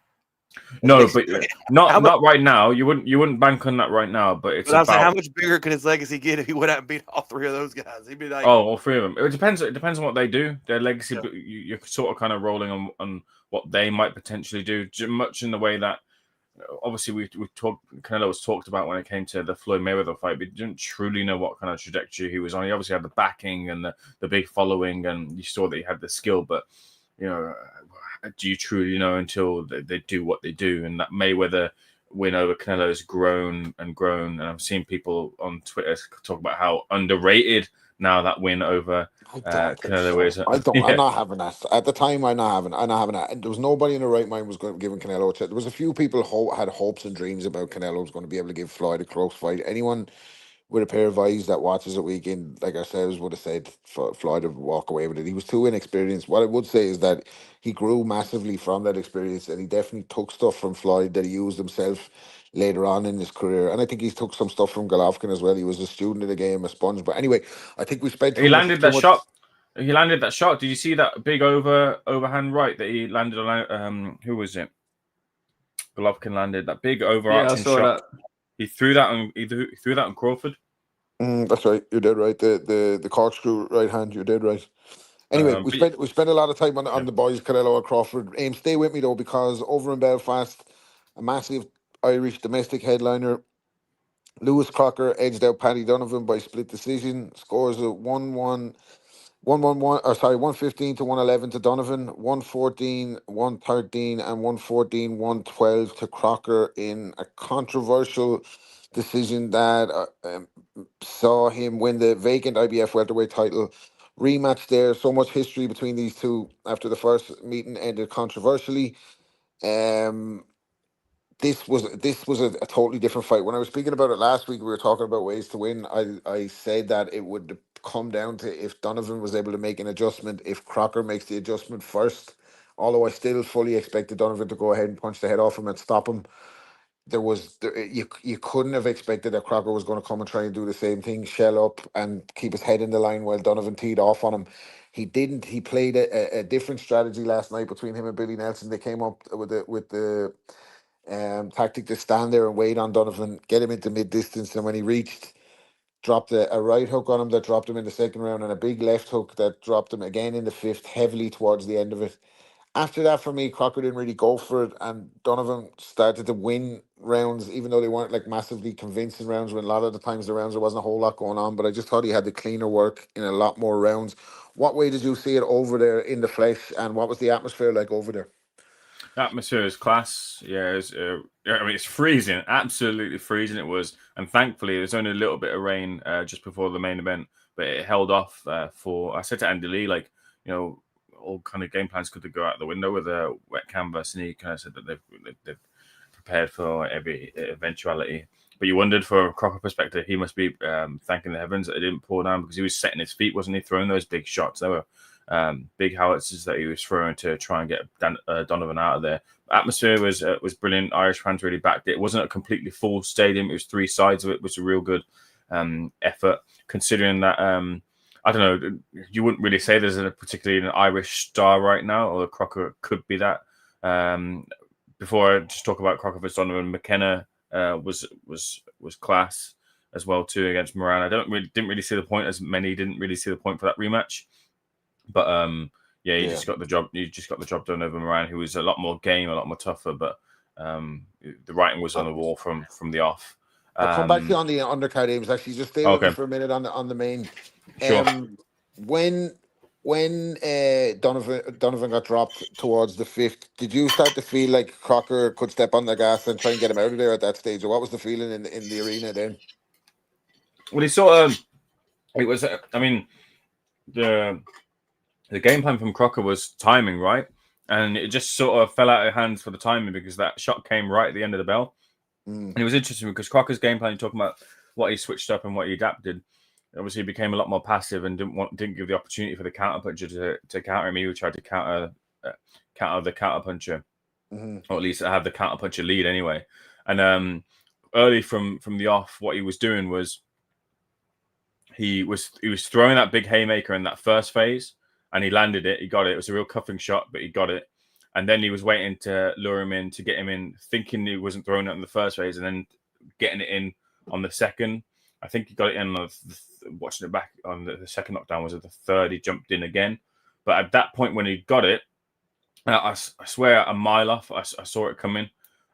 No, but not right now. You wouldn't bank on that right now. But it's I'm saying, how much bigger could his legacy get if he went out and beat all three of those guys? He'd be like, all three of them. It depends on what they do. Their legacy, you're sort of kind of rolling on what they might potentially do. Much in the way that, obviously, we talked. Canelo was talked about when it came to the Floyd Mayweather fight, but you didn't truly know what kind of trajectory he was on. He obviously had the backing and the big following, and you saw that he had the skill. But do you truly know until they do what they do? And that Mayweather win over Canelo has grown and grown, and I've seen people on Twitter talk about how underrated now that win over Canelo is. I'm not having that. At the time, I'm not having that. There was nobody in the right mind was going to give Canelo a chance. There was a few people had hopes and dreams about Canelo was going to be able to give Floyd a close fight. Anyone with a pair of eyes that watches it weekend, like ourselves, would have said Floyd would walk away with it. He was too inexperienced. What I would say is that he grew massively from that experience, and he definitely took stuff from Floyd that he used himself later on in his career. And I think he took some stuff from Golovkin as well. He was a student of the game, a sponge. But anyway, I think we spent He landed that shot. Did you see that big overhand right that he landed on? Who was it? Golovkin landed that big overarching shot. That. He threw that on Crawford. That's right. You're dead right. The corkscrew right hand. You're dead right. Anyway, we spent a lot of time on the boys, Canelo and Crawford. Stay with me though, because over in Belfast, a massive Irish domestic headliner, Lewis Crocker edged out Paddy Donovan by split decision. Scores of 1-1. 115 to 111 to Donovan, 114, 113, and 114, 112 to Crocker in a controversial decision that saw him win the vacant IBF welterweight title. Rematch there. So much history between these two after the first meeting ended controversially. This was a totally different fight. When I was speaking about it last week, we were talking about ways to win. I said that it would come down to if Donovan was able to make an adjustment, if Crocker makes the adjustment first. Although I still fully expected Donovan to go ahead and punch the head off him and stop him. You couldn't have expected that Crocker was going to come and try and do the same thing, shell up and keep his head in the line while Donovan teed off on him. He didn't. He played a different strategy last night between him and Billy Nelson. They came up with the tactic to stand there and wait on Donovan, get him into mid-distance, and when he reached, dropped a right hook on him that dropped him in the second round, and a big left hook that dropped him again in the fifth, heavily towards the end of it. After that, for me, Crocker didn't really go for it, and Donovan started to win rounds, even though they weren't like massively convincing rounds. When a lot of the times the rounds there wasn't a whole lot going on, but I just thought he had the cleaner work in a lot more rounds. What way did you see it over there in the flesh, and what was the atmosphere like over there? The atmosphere is class. Yeah, I mean, it's freezing, absolutely freezing. It was, and thankfully, there was only a little bit of rain just before the main event, but it held off for. I said to Andy Lee, like, you know, all kind of game plans could go out the window with a wet canvas, and he kind of said that they've prepared for every eventuality. But you wondered, for a Crocker perspective, he must be thanking the heavens that it didn't pour down, because he was setting his feet, wasn't he? Throwing those big shots. They were big howitzers that he was throwing to try and get Donovan out of there. Atmosphere was brilliant. Irish fans really backed it. It wasn't a completely full stadium. It was three sides of it, which was a real good effort, considering that. I don't know, you wouldn't really say there's particularly an Irish star right now, or Crocker could be that. Before I just talk about Crocker versus Donovan, McKenna was class as well too against Moran. I didn't really see the point, as many didn't really see the point for that rematch. But you just got the job. You just got the job done over Moran, who was a lot more game, a lot more tougher. But the writing was on the wall from the off. I'll come back to you on the undercard aims. Actually, just stay with me for a minute on the main. Sure. When Donovan got dropped towards the fifth, did you start to feel like Crocker could step on the gas and try and get him out of there at that stage, or what was the feeling in the arena then? Well, he sort of. It was. I mean, the game plan from Crocker was timing, right? And it just sort of fell out of hands for the timing, because that shot came right at the end of the bell. And it was interesting because Crocker's game plan, you're talking about what he switched up and what he adapted. Obviously, he became a lot more passive and didn't give the opportunity for the counterpuncher to counter him. He tried to counter the counterpuncher, or at least have the counterpuncher lead anyway. And early from the off, what he was doing was he was throwing that big haymaker in that first phase, and he landed it. He got it. It was a real cuffing shot, but he got it. And then he was waiting to lure him in, to get him in, thinking he wasn't throwing it in the first phase, and then getting it in on the second. I think he got it in. Watching it back on the second knockdown, was it the third? He jumped in again. But at that point, when he got it, I swear a mile off, I saw it coming.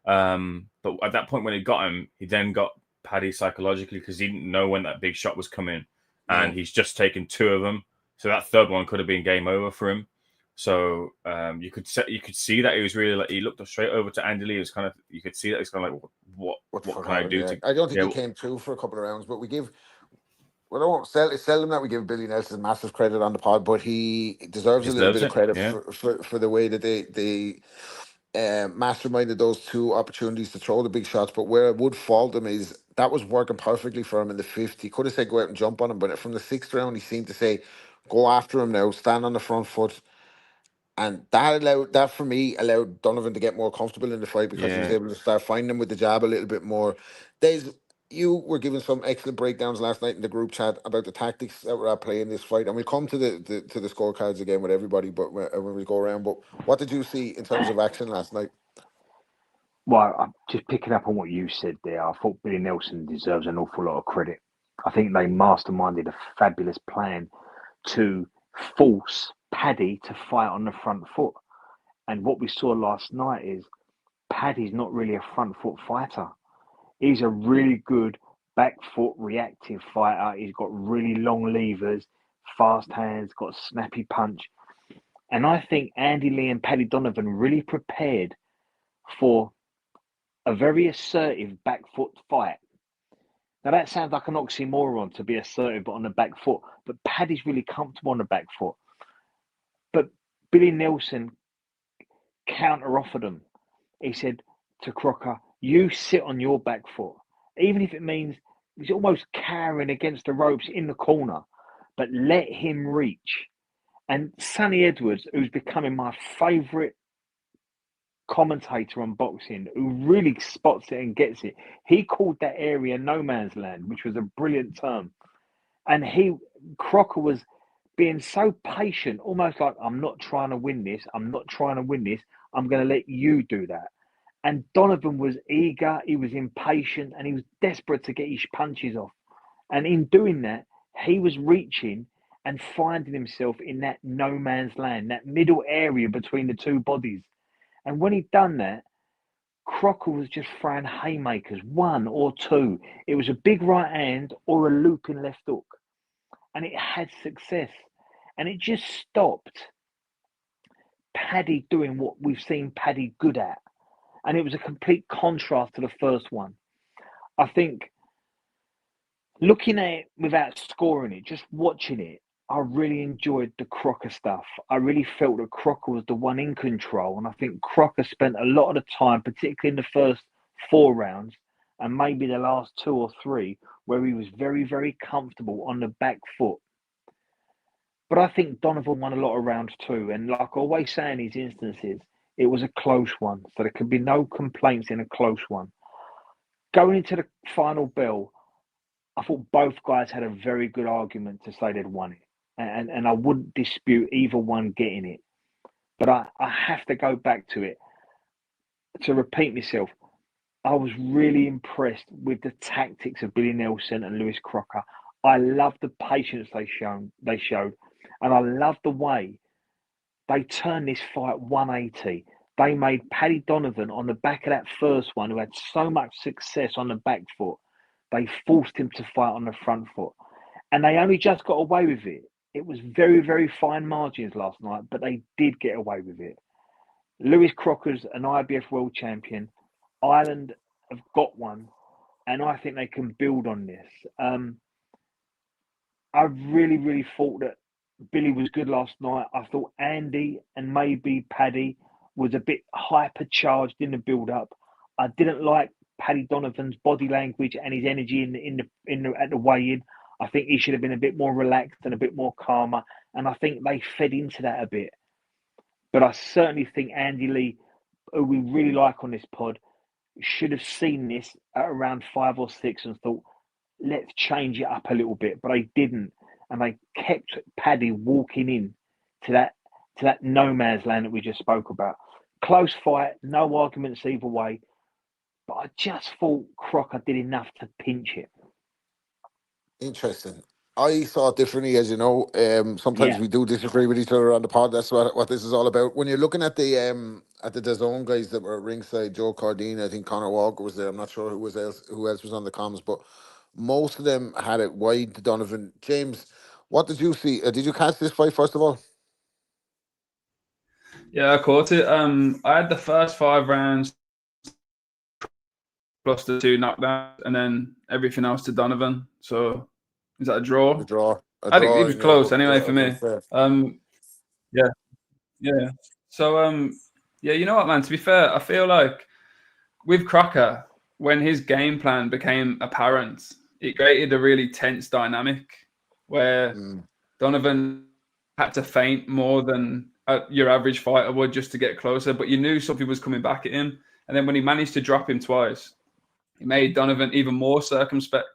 But at that point, when he got him, he then got Paddy psychologically, because he didn't know when that big shot was coming. And he's just taken two of them. So that third one could have been game over for him. So you could see that he was really like, he looked straight over to Andy Lee. It was kind of, you could see that he's kind of like, what can I do? I don't think he came through for a couple of rounds, but we give. Well, it's seldom that we give Billy Nelson massive credit on the pod, but he deserves a little bit of credit for the way that they masterminded those two opportunities to throw the big shots. But where I would fault him is that was working perfectly for him in the fifth. He could have said go out and jump on him, but from the sixth round, he seemed to say, go after him now, stand on the front foot. And that for me allowed Donovan to get more comfortable in the fight, because he was able to start finding him with the jab a little bit more. You were giving some excellent breakdowns last night in the group chat about the tactics that were at play in this fight, and we'll come to the scorecards again with everybody, but when we go around. But what did you see in terms of action last night? Well, I'm just picking up on what you said there. I thought Billy Nelson deserves an awful lot of credit. I think they masterminded a fabulous plan to force Paddy to fight on the front foot. And what we saw last night is Paddy's not really a front foot fighter. He's a really good back foot reactive fighter. He's got really long levers, fast hands, got a snappy punch. And I think Andy Lee and Paddy Donovan really prepared for a very assertive back foot fight. Now that sounds like an oxymoron, to be assertive but on the back foot, but Paddy's really comfortable on the back foot. But Billy Nelson counter-offered him. He said to Crocker, you sit on your back foot, even if it means he's almost cowering against the ropes in the corner, but let him reach. And Sonny Edwards, who's becoming my favourite commentator on boxing, who really spots it and gets it, he called that area no man's land, which was a brilliant term. And Crocker was being so patient, almost like, I'm not trying to win this, I'm going to let you do that. And Donovan was eager, he was impatient, and he was desperate to get his punches off. And in doing that, he was reaching and finding himself in that no man's land, that middle area between the two bodies. And when he'd done that, Crocker was just throwing haymakers, one or two. It was a big right hand or a looping left hook. And it had success. And it just stopped Paddy doing what we've seen Paddy good at. And it was a complete contrast to the first one. I think looking at it without scoring it, just watching it, I really enjoyed the Crocker stuff. I really felt that Crocker was the one in control. And I think Crocker spent a lot of the time, particularly in the first 4 rounds, and maybe the last 2 or 3, where he was very, very comfortable on the back foot. But I think Donovan won a lot of rounds too. And like I always say in these instances, it was a close one. So there could be no complaints in a close one. Going into the final bell, I thought both guys had a very good argument to say they'd won it. And I wouldn't dispute either one getting it. But I have to go back to it. To repeat myself, I was really impressed with the tactics of Billy Nelson and Lewis Crocker. I loved the patience they showed. And I loved the way they turned this fight 180. They made Paddy Donovan on the back of that first one, who had so much success on the back foot, they forced him to fight on the front foot. And they only just got away with it. It was very, very fine margins last night, but they did get away with it. Lewis Crocker's an IBF world champion. Ireland have got one, and I think they can build on this. I really, really thought that Billy was good last night. I thought Andy and maybe Paddy was a bit hypercharged in the build-up. I didn't like Paddy Donovan's body language and his energy at the weigh-in. I think he should have been a bit more relaxed and a bit more calmer, and I think they fed into that a bit. But I certainly think Andy Lee, who we really like on this pod, should have seen this at around 5 or 6 and thought, let's change it up a little bit. But they didn't, and they kept Paddy walking in to that no man's land that we just spoke about. Close fight, no arguments either way. But I just thought Crocker did enough to pinch it. Interesting. I saw it differently, as you know. Sometimes we do disagree with each other on the pod. That's what this is all about. When you're looking at the DAZN guys that were at ringside, Joe Cardine, I think Conor Walker was there. I'm not sure who else was on the comms, but most of them had it wide to Donovan. James, what did you see? Did you catch this fight first of all? Yeah, I caught it. I had the first 5 rounds plus the 2 knockdowns, and then everything else to Donovan. So is that a draw? A draw. I think it was close anyway for me. Yeah. So yeah, you know what, man? To be fair, I feel like with Crocker, when his game plan became apparent, it created a really tense dynamic where Donovan had to feint more than your average fighter would just to get closer. But you knew something was coming back at him, and then when he managed to drop him twice, it made Donovan even more circumspect.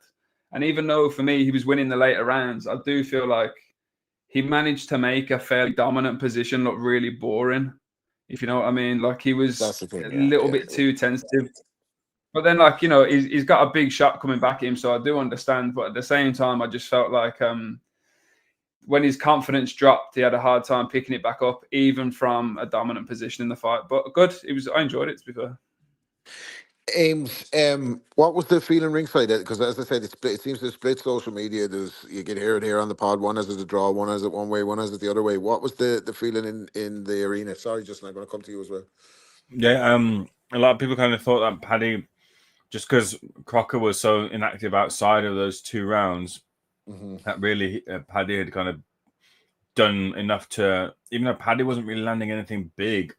And even though for me he was winning the later rounds, I do feel like he managed to make a fairly dominant position look really boring, if you know what I mean. Like he was a little bit too tentative. But then, like, you know, he's got a big shot coming back at him, so I do understand. But at the same time, I just felt like when his confidence dropped, he had a hard time picking it back up, even from a dominant position in the fight. But good, I enjoyed it, to be fair. Ames, what was the feeling ringside? Because as I said, it seems to split social media. You can hear it here on the pod. One has it a draw, one has it one way, one has it the other way. What was the feeling in the arena? Sorry, Justin, I'm going to come to you as well. Yeah, a lot of people kind of thought that Paddy, just because Crocker was so inactive outside of those 2 rounds, that really Paddy had kind of done enough to, even though Paddy wasn't really landing anything big,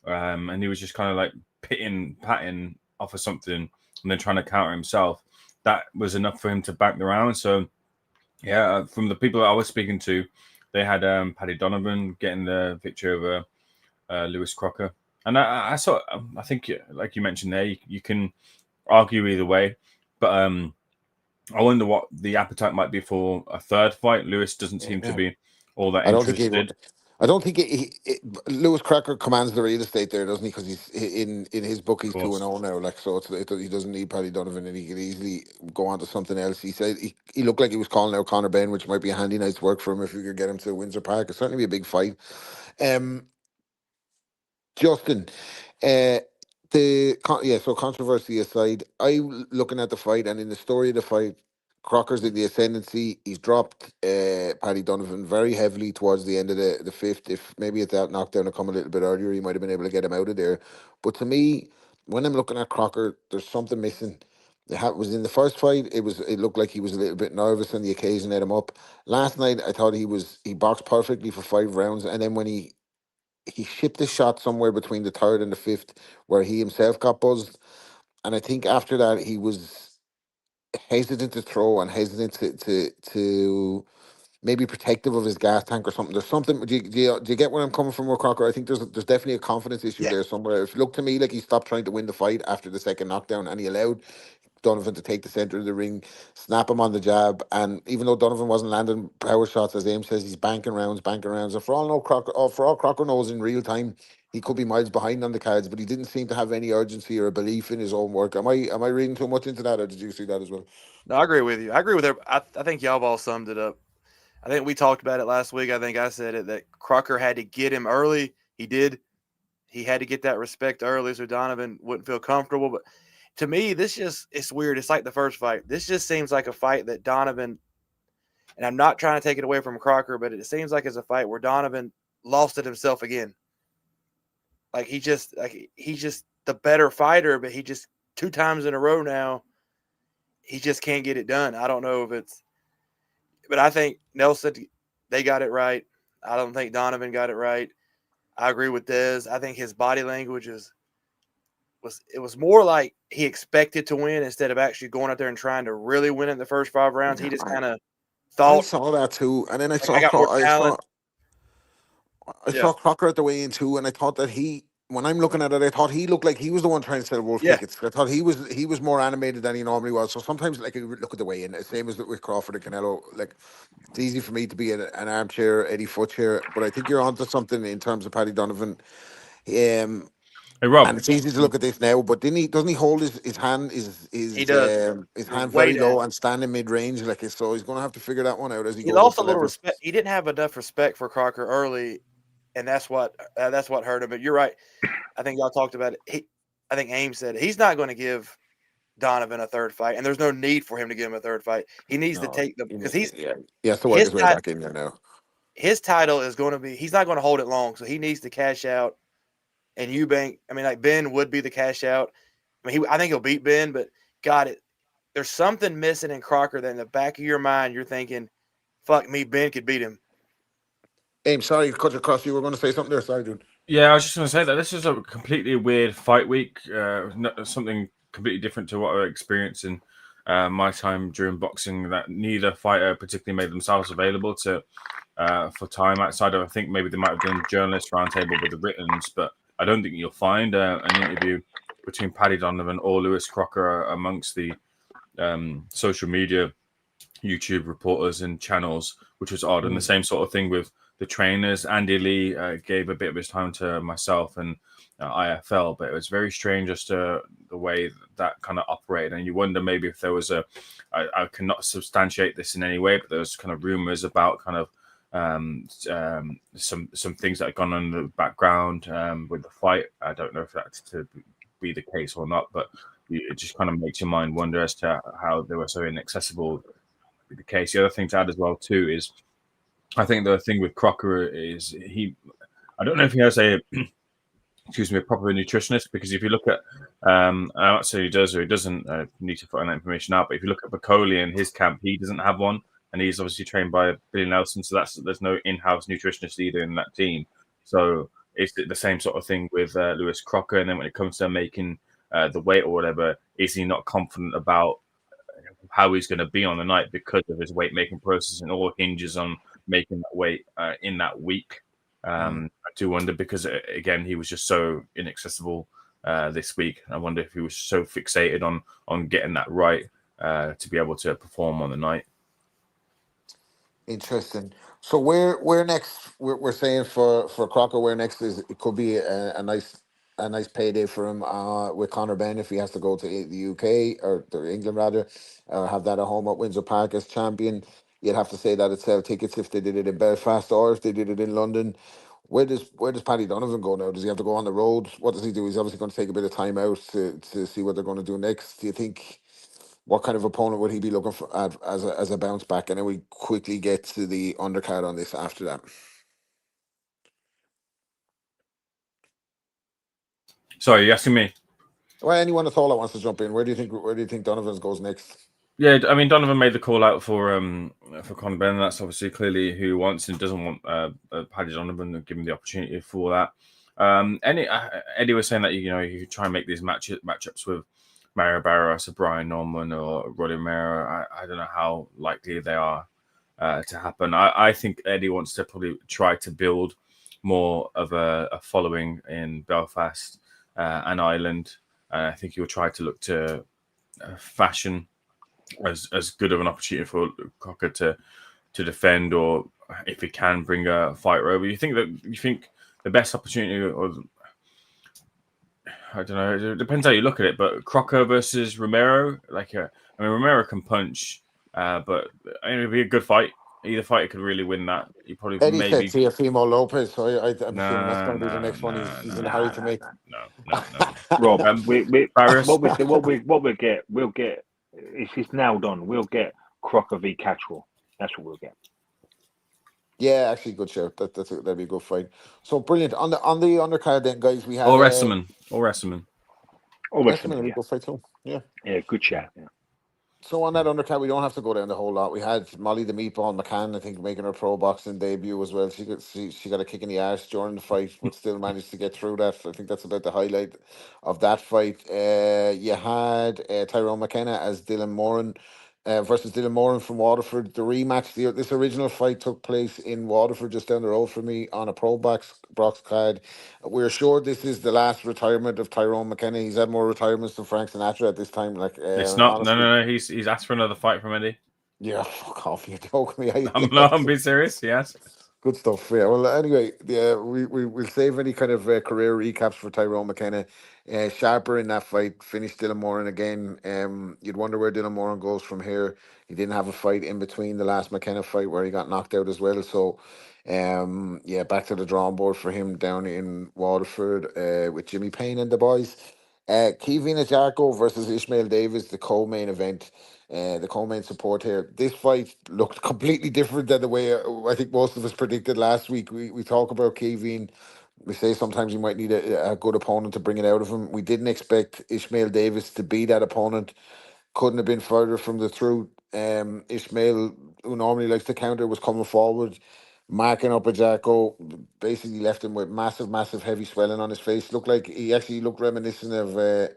and he was just kind of like patting off of something and then trying to counter himself, that was enough for him to back the round. So yeah, from the people that I was speaking to, they had Paddy Donovan getting the victory over Lewis Crocker. And I think, like you mentioned there, you can argue either way, but I wonder what the appetite might be for a third fight. Lewis doesn't seem to be all that interested. I don't think Lewis Crocker commands the real estate there, doesn't he? Because he's in his book, he's 2-0 now. Like, so he doesn't need Paddy Donovan, and he could easily go on to something else. He said he looked like he was calling out Conor Benn, which might be a handy night's work for him if we could get him to Windsor Park. It'd certainly be a big fight. Justin, so controversy aside, I'm looking at the fight, and in the story of the fight, Crocker's in the ascendancy. He's dropped Paddy Donovan very heavily towards the end of the fifth. If maybe if that knockdown had come a little bit earlier, he might have been able to get him out of there. But to me, when I'm looking at Crocker, there's something missing. Was in the first fight, it looked like he was a little bit nervous, and the occasion ate him up. Last night, I thought he boxed perfectly for 5 rounds, and then when he shipped a shot somewhere between the third and the fifth, where he himself got buzzed, and I think after that he was hesitant to throw and hesitant to maybe protective of his gas tank or something. There's something. Do you get where I'm coming from with Crocker? I think there's definitely a confidence issue there somewhere. It looked to me like he stopped trying to win the fight after the second knockdown, and he allowed Donovan to take the center of the ring, snap him on the jab, and even though Donovan wasn't landing power shots, as Ames says, he's banking rounds. And for all Crocker knows in real time, he could be miles behind on the cards, but he didn't seem to have any urgency or a belief in his own work. Am I reading too much into that, or did you see that as well? No, I agree with you. I agree with I think y'all have all summed it up. I think we talked about it last week. I think I said it, that Crocker had to get him early. He did. He had to get that respect early so Donovan wouldn't feel comfortable. But to me, it's weird. It's like the first fight. This just seems like a fight that Donovan, and I'm not trying to take it away from Crocker, but it seems like it's a fight where Donovan lost it himself again. Like he's just the better fighter, but he just 2 times in a row now, he just can't get it done. I don't know if it's, but I think Nelson, they got it right. I don't think Donovan got it right. I agree with Dez. I think his body language was more like he expected to win instead of actually going out there and trying to really win in the first 5 rounds. He just kind of thought. I saw that too, and then I saw Crocker at the weigh-in too, and I thought that when I'm looking at it, I thought he looked like he was the one trying to sell wolf tickets. I thought he was more animated than he normally was. So sometimes, like, look at the weigh-in, same as with Crawford and Canelo. Like, it's easy for me to be an armchair Eddie Foot chair, but I think you're onto something in terms of Paddy Donovan. Hey Rob, and it's easy to look at this now, but doesn't he hold his hand his hand very low and stand in mid range, so he's going to have to figure that one out as he goes. He lost a little respect. He didn't have enough respect for Crocker early, and that's what hurt him. But you're right. I think y'all talked about it. I think Ames said he's not going to give Donovan a third fight, and there's no need for him to give him a third fight. He needs to take the because he's to work his way back in there now. His title is going to be he's not going to hold it long, so he needs to cash out. And Eubank, I mean, like Ben would be the cash out. I mean, I think he'll beat Ben, but there's something missing in Crocker that in the back of your mind you're thinking, "Fuck me, Ben could beat him." Ames, sorry, cut you across. You were going to say something there, sorry, dude. Yeah, I was just going to say that this is a completely weird fight week. Something completely different to what I experienced in my time during boxing. That neither fighter particularly made themselves available for time outside of, I think maybe they might have done journalist roundtable with the writtens, but I don't think you'll find an interview between Paddy Donovan or Lewis Crocker amongst the social media, YouTube reporters and channels, which was odd. And the same sort of thing with the trainers. Andy Lee gave a bit of his time to myself and IFL, but it was very strange as to the way that kind of operated. And you wonder maybe if there was I cannot substantiate this in any way, but there was kind of rumors about kind of some things that had gone on in the background with the fight. I don't know if that's to be the case or not, but it just kind of makes your mind wonder as to how they were so inaccessible to be the case. The other thing to add as well too is I think the thing with Crocker is I don't know if he has a proper nutritionist, because if you look at I'm not saying he does or he doesn't need to find that information out, but if you look at Bacoli and his camp, he doesn't have one. And he's obviously trained by Billy Nelson, so there's no in-house nutritionist either in that team. So it's the same sort of thing with Lewis Crocker. And then when it comes to making the weight or whatever, is he not confident about how he's going to be on the night because of his weight-making process, and all hinges on making that weight in that week? I do wonder, because, again, he was just so inaccessible this week. I wonder if he was so fixated on getting that right to be able to perform on the night. Interesting. So where next? We're saying for Crocker, where next is it could be a nice payday for him with Conor Benn if he has to go to the UK or to England rather, or have that at home at Windsor Park as champion. You'd have to say that it'd sell tickets if they did it in Belfast or if they did it in London. Where does Paddy Donovan go now? Does he have to go on the road? What does he do? He's obviously going to take a bit of time out to see what they're going to do next. Do you think? What kind of opponent would he be looking for as a bounce back? And then we quickly get to the undercard on this after that. Sorry, you asking me? Well, anyone at all that wants to jump in. Where do you think Donovan's goes next? Yeah, I mean Donovan made the call out for Conor Benn. That's obviously clearly who he wants and doesn't want Paddy Donovan to give him the opportunity for that. Eddie was saying that you could try and make these matchups with Mario Barros or Brian Norman or Roddy Romero. I don't know how likely they are to happen. I think Eddie wants to probably try to build more of a following in Belfast and Ireland. I think he'll try to look to fashion as good of an opportunity for Crocker to defend, or if he can bring a fighter over. You think the best opportunity, or I don't know, it depends how you look at it, but Crocker versus Romero, Romero can punch, but it'd be a good fight. Either fighter could really win that. You probably Eddie maybe said Teofimo Lopez, so I'm assuming that's going to be the next one he's in a hurry to make. No. Rob, Barris. what we'll get. It's nailed on. We'll get Crocker v Catchwell. That's what we'll get. Yeah, actually, good shout. That'd be a good fight. So brilliant on the undercard then, guys. We have Or Wrestleman. Wrestleman, good fight too. Yeah, good shout. Yeah. So on that undercard, we don't have to go down the whole lot. We had Molly the Meatball McCann, I think, making her pro boxing debut as well. She got a kick in the arse during the fight, but still managed to get through that. I think that's about the highlight of that fight. You had Tyrone McKenna as Dylan Moran versus Dylan Moran from Waterford. The rematch, this original fight took place in Waterford, just down the road from me, on a pro box card. We're sure this is the last retirement of Tyrone McKenna. He's had more retirements than Frank Sinatra at this time. It's not. Honestly. No. He's asked for another fight from Eddie. Yeah, fuck off! You're joking me. I'm being serious. Yes. Good stuff. Yeah. Well, anyway, yeah, we'll save any kind of career recaps for Tyrone McKenna. Sharper in that fight, finished Dylan Moran again. You'd wonder where Dylan Moran goes from here. He didn't have a fight in between the last McKenna fight where he got knocked out as well. So, back to the drawing board for him down in Waterford with Jimmy Payne and the boys. Kevin Ajagba versus Ishmael Davis, the co-main event. The co-main support here. This fight looked completely different than the way I think most of us predicted last week. We talk about Kevin. We say sometimes you might need a good opponent to bring it out of him. We didn't expect Ishmael Davis to be that opponent. Couldn't have been further from the truth. Ishmael, who normally likes to counter, was coming forward, marking up Ajagba, basically left him with massive heavy swelling on his face. He actually looked reminiscent of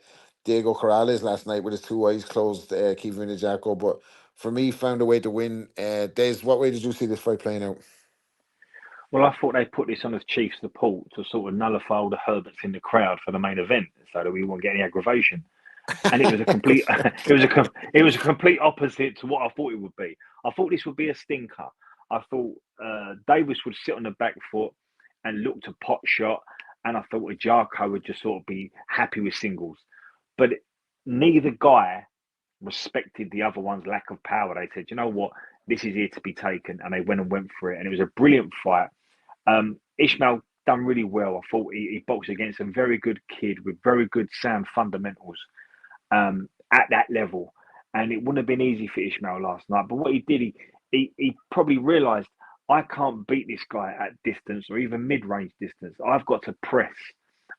Diego Corrales last night with his two eyes closed, Kevin Ajagba. But for me, found a way to win. Des, what way did you see this fight playing out? Well, I thought they put this on as Chiefs support to sort of nullify all the Herberts in the crowd for the main event, so that we won't get any aggravation. And it was a complete, it was a complete opposite to what I thought it would be. I thought this would be a stinker. I thought Davis would sit on the back foot and look to pot shot, and I thought Ajagba would just sort of be happy with singles. But neither guy respected the other one's lack of power. They said, you know what, this is here to be taken, and they went for it, and it was a brilliant fight. Ishmael done really well. I thought he boxed against a very good kid with very good sound fundamentals at that level, and it wouldn't have been easy for Ishmael last night. But what he did, he probably realised, I can't beat this guy at distance or even mid-range distance. I've got to press,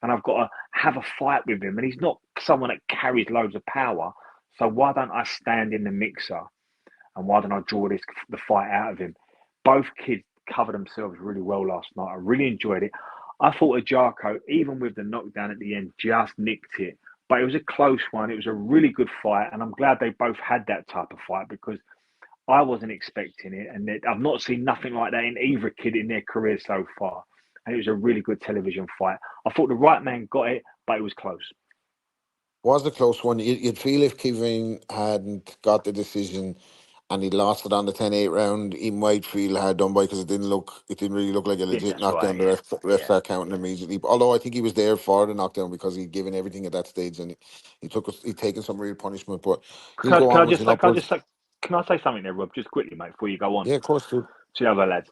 and I've got to have a fight with him. And he's not someone that carries loads of power, so why don't I stand in the mixer, and why don't I draw the fight out of him? Both kids covered themselves really well last night. I really enjoyed it. I thought Ajagba, even with the knockdown at the end, just nicked it. But it was a close one. It was a really good fight, and I'm glad they both had that type of fight, because I wasn't expecting it, and I've not seen nothing like that in either kid in their career so far. And it was a really good television fight. I thought the right man got it, but it was close. Was a close one. You'd feel if Kevin hadn't got the decision and he lost it on the 10-8 round. Even Whitefield had done by because it didn't really look like a legit That's knockdown. right, The ref started counting immediately. Although I think he was there for the knockdown because he'd given everything at that stage and he'd taken some real punishment. But he'll go onwards and upwards. Can I say something there, Rob, just quickly, mate, before you go on? Yeah, of course, too. To the other lads.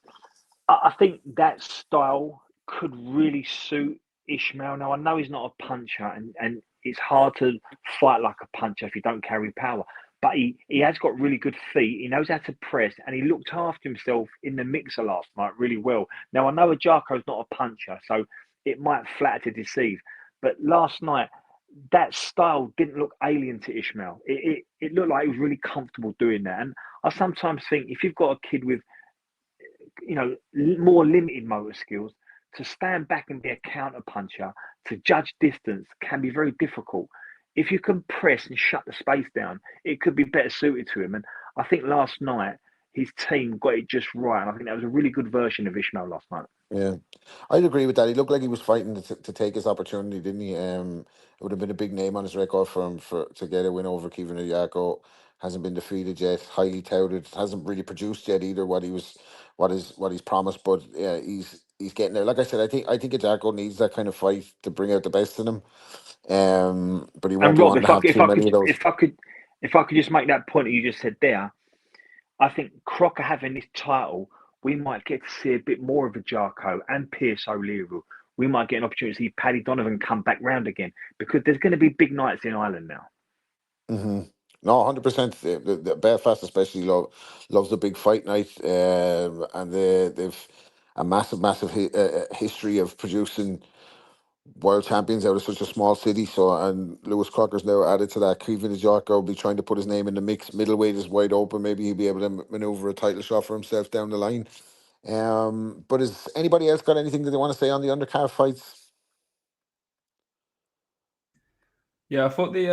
I think that style could really suit Ishmael. Now, I know he's not a puncher, and it's hard to fight like a puncher if you don't carry power. But he has got really good feet. He knows how to press, and he looked after himself in the mixer last night really well. Now, I know Ajagba's not a puncher, so it might flatter to deceive. But last night, that style didn't look alien to Ishmael. It looked like he was really comfortable doing that. And I sometimes think if you've got a kid with, more limited motor skills, to stand back and be a counter puncher, to judge distance can be very difficult. If you can press and shut the space down, it could be better suited to him. And I think last night his team got it just right. And I think that was a really good version of Ishmael last night. Yeah, I'd agree with that. He looked like he was fighting to take his opportunity, didn't he? It would have been a big name on his record for him to get a win over Kevin Ajagba. Hasn't been defeated yet. Highly touted. Hasn't really produced yet either what he's promised. But yeah, he's getting there. Like I said, I think Ajagba needs that kind of fight to bring out the best in him. But he won't And be Rob, wanting to have too many of those. if I could just make that point that you just said there, I think Crocker having this title, we might get to see a bit more of Ajagba and Pierce O'Leary. We might get an opportunity to see Paddy Donovan come back round again because there's going to be big nights in Ireland now. Mm-hmm. No, 100%. The Belfast especially loves the big fight night, and they've a massive history of producing world champions out of such a small city. So, and Lewis Crocker's now added to that. Kevin Ajagba will be trying to put his name in the mix. Middleweight is wide open. Maybe he'll be able to maneuver a title shot for himself down the line. But has anybody else got anything that they want to say on the undercard fights? Yeah, I thought the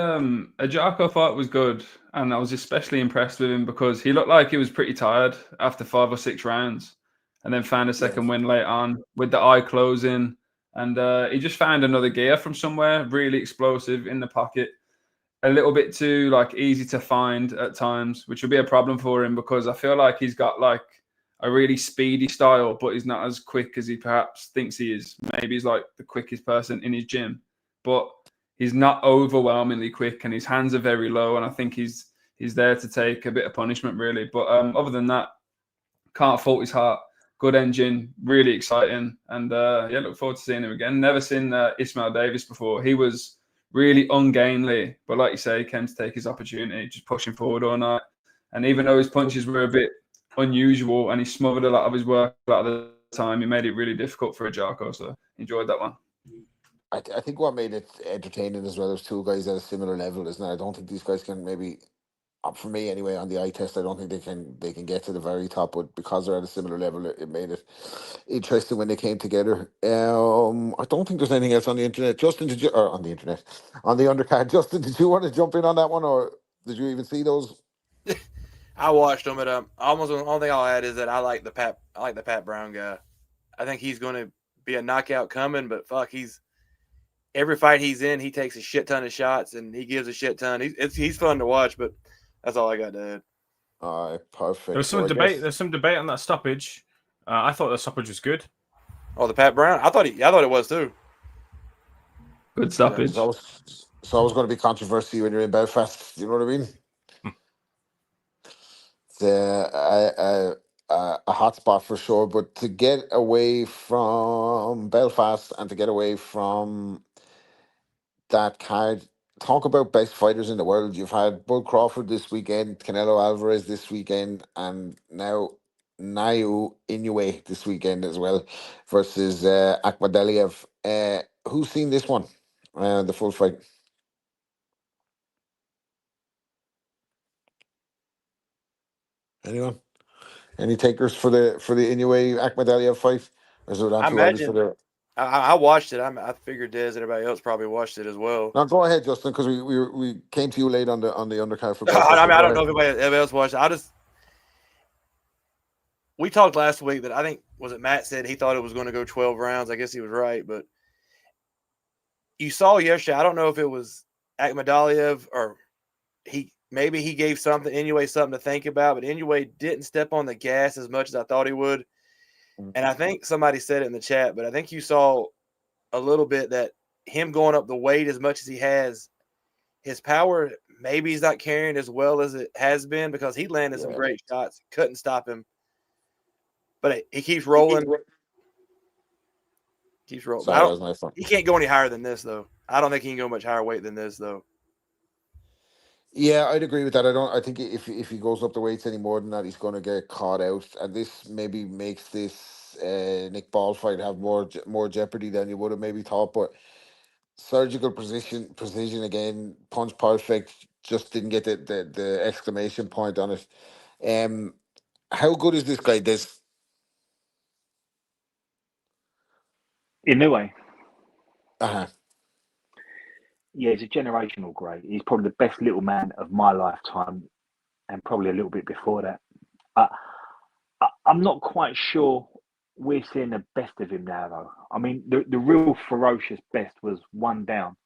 Ajagba fight was good, and I was especially impressed with him because he looked like he was pretty tired after 5 or 6 rounds, and then found a second win late on with the eye closing, and he just found another gear from somewhere. Really explosive in the pocket, a little bit too easy to find at times, which would be a problem for him because I feel like he's got a really speedy style, but he's not as quick as he perhaps thinks he is. Maybe he's like the quickest person in his gym, but he's not overwhelmingly quick, and his hands are very low. And I think he's there to take a bit of punishment, really. But other than that, can't fault his heart. Good engine, really exciting, and look forward to seeing him again. Never seen Ismail Davis before. He was really ungainly, but like you say, he came to take his opportunity, just pushing forward all night. And even though his punches were a bit unusual, and he smothered a lot of his work a lot of the time, he made it really difficult for Ajagba. So enjoyed that one. I think what made it entertaining as well is two guys at a similar level, isn't it? I don't think these guys can maybe, for me anyway, on the eye test, I don't think they can get to the very top, but because they're at a similar level, it made it interesting when they came together. I don't think there's anything else on the internet. Justin, on the undercard? Justin, did you want to jump in on that one, or did you even see those? I watched them, but almost the only thing I'll add is that I like the Pat Brown guy. I think he's going to be a knockout coming, but fuck, every fight he's in, he takes a shit ton of shots and he gives a shit ton. He's fun to watch, but that's all I got to add. All right, perfect. There's some debate. There's some debate on that stoppage. I thought the stoppage was good. Oh, the Pat Brown. I thought it was too. Good stoppage. So I was going to be controversy when you're in Belfast. You know what I mean? It's a hot spot for sure. But to get away from Belfast and to get away from that card, talk about best fighters in the world. You've had Bull Crawford this weekend, Canelo Alvarez this weekend, and now Nuthouse Inoue this weekend as well versus Akhmadaliev. Who's seen this one? The full fight. Anyone? Any takers for the Inoue Akhmadaliev fight? Or is it on too early for the... I watched it. I figured Des and everybody else probably watched it as well. Now go ahead, Justin, because we came to you late on the undercard for. I don't know if anybody else watched it. We talked last week that I think was it Matt said he thought it was going to go 12 rounds. I guess he was right, but you saw yesterday. I don't know if it was Akhmadaliev or maybe he gave Inoue something to think about, but Inoue didn't step on the gas as much as I thought he would. And I think somebody said it in the chat, but I think you saw a little bit that him going up the weight as much as he has, his power, maybe he's not carrying as well as it has been because he landed some great shots. Couldn't stop him. But he keeps rolling. Keeps rolling. Sorry, that was my fault. He can't go any higher than this, though. I don't think he can go much higher weight than this, though. Yeah, I'd agree with that. I think if he goes up the weights any more than that, he's going to get caught out, and this maybe makes this Nick Ball fight have more jeopardy than you would have maybe thought. But surgical precision again, punch perfect. Just didn't get the exclamation point on it. How good is this guy? Inoue. Uh-huh. Yeah, he's a generational great. He's probably the best little man of my lifetime, and probably a little bit before that. I'm not quite sure we're seeing the best of him now, though. I mean, the real ferocious best was one down,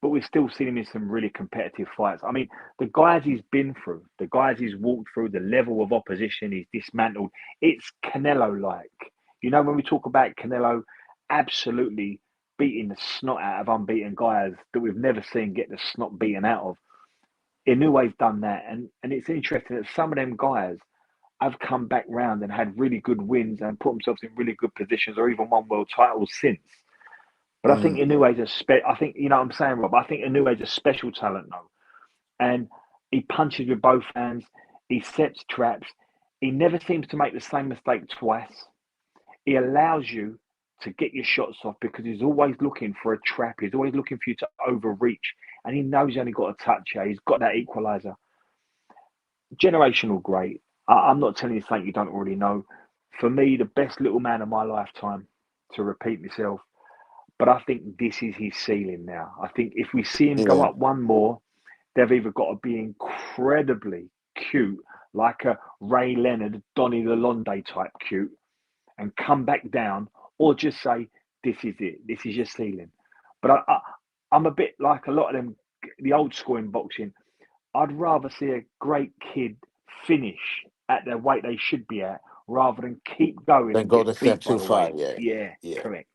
but we're still seeing him in some really competitive fights. I mean, the guys he's been through, the guys he's walked through, the level of opposition he's dismantled, it's Canelo-like. You know, when we talk about Canelo, absolutely beating the snot out of unbeaten guys that we've never seen get the snot beaten out of. Inoue's done that, and it's interesting that some of them guys have come back round and had really good wins and put themselves in really good positions, or even won world titles since. But I think Inoue's I think, you know what I'm saying, Rob? I think Inoue's a special talent now, and he punches with both hands. He sets traps. He never seems to make the same mistake twice. He allows you to get your shots off because he's always looking for a trap. He's always looking for you to overreach. And he knows he's only got a touch here. He's got that equalizer. Generational great. I'm not telling you something you don't already know. For me, the best little man of my lifetime, to repeat myself. But I think this is his ceiling now. I think if we see him go up one more, they've either got to be incredibly cute, like a Ray Leonard, Donny Lalonde type cute, and come back down, or just say, this is it. This is your ceiling. But I'm a bit like a lot of them, the old school in boxing. I'd rather see a great kid finish at the weight they should be at rather than keep going Then and go get the step beat by too the far. weight. Yeah. Correct.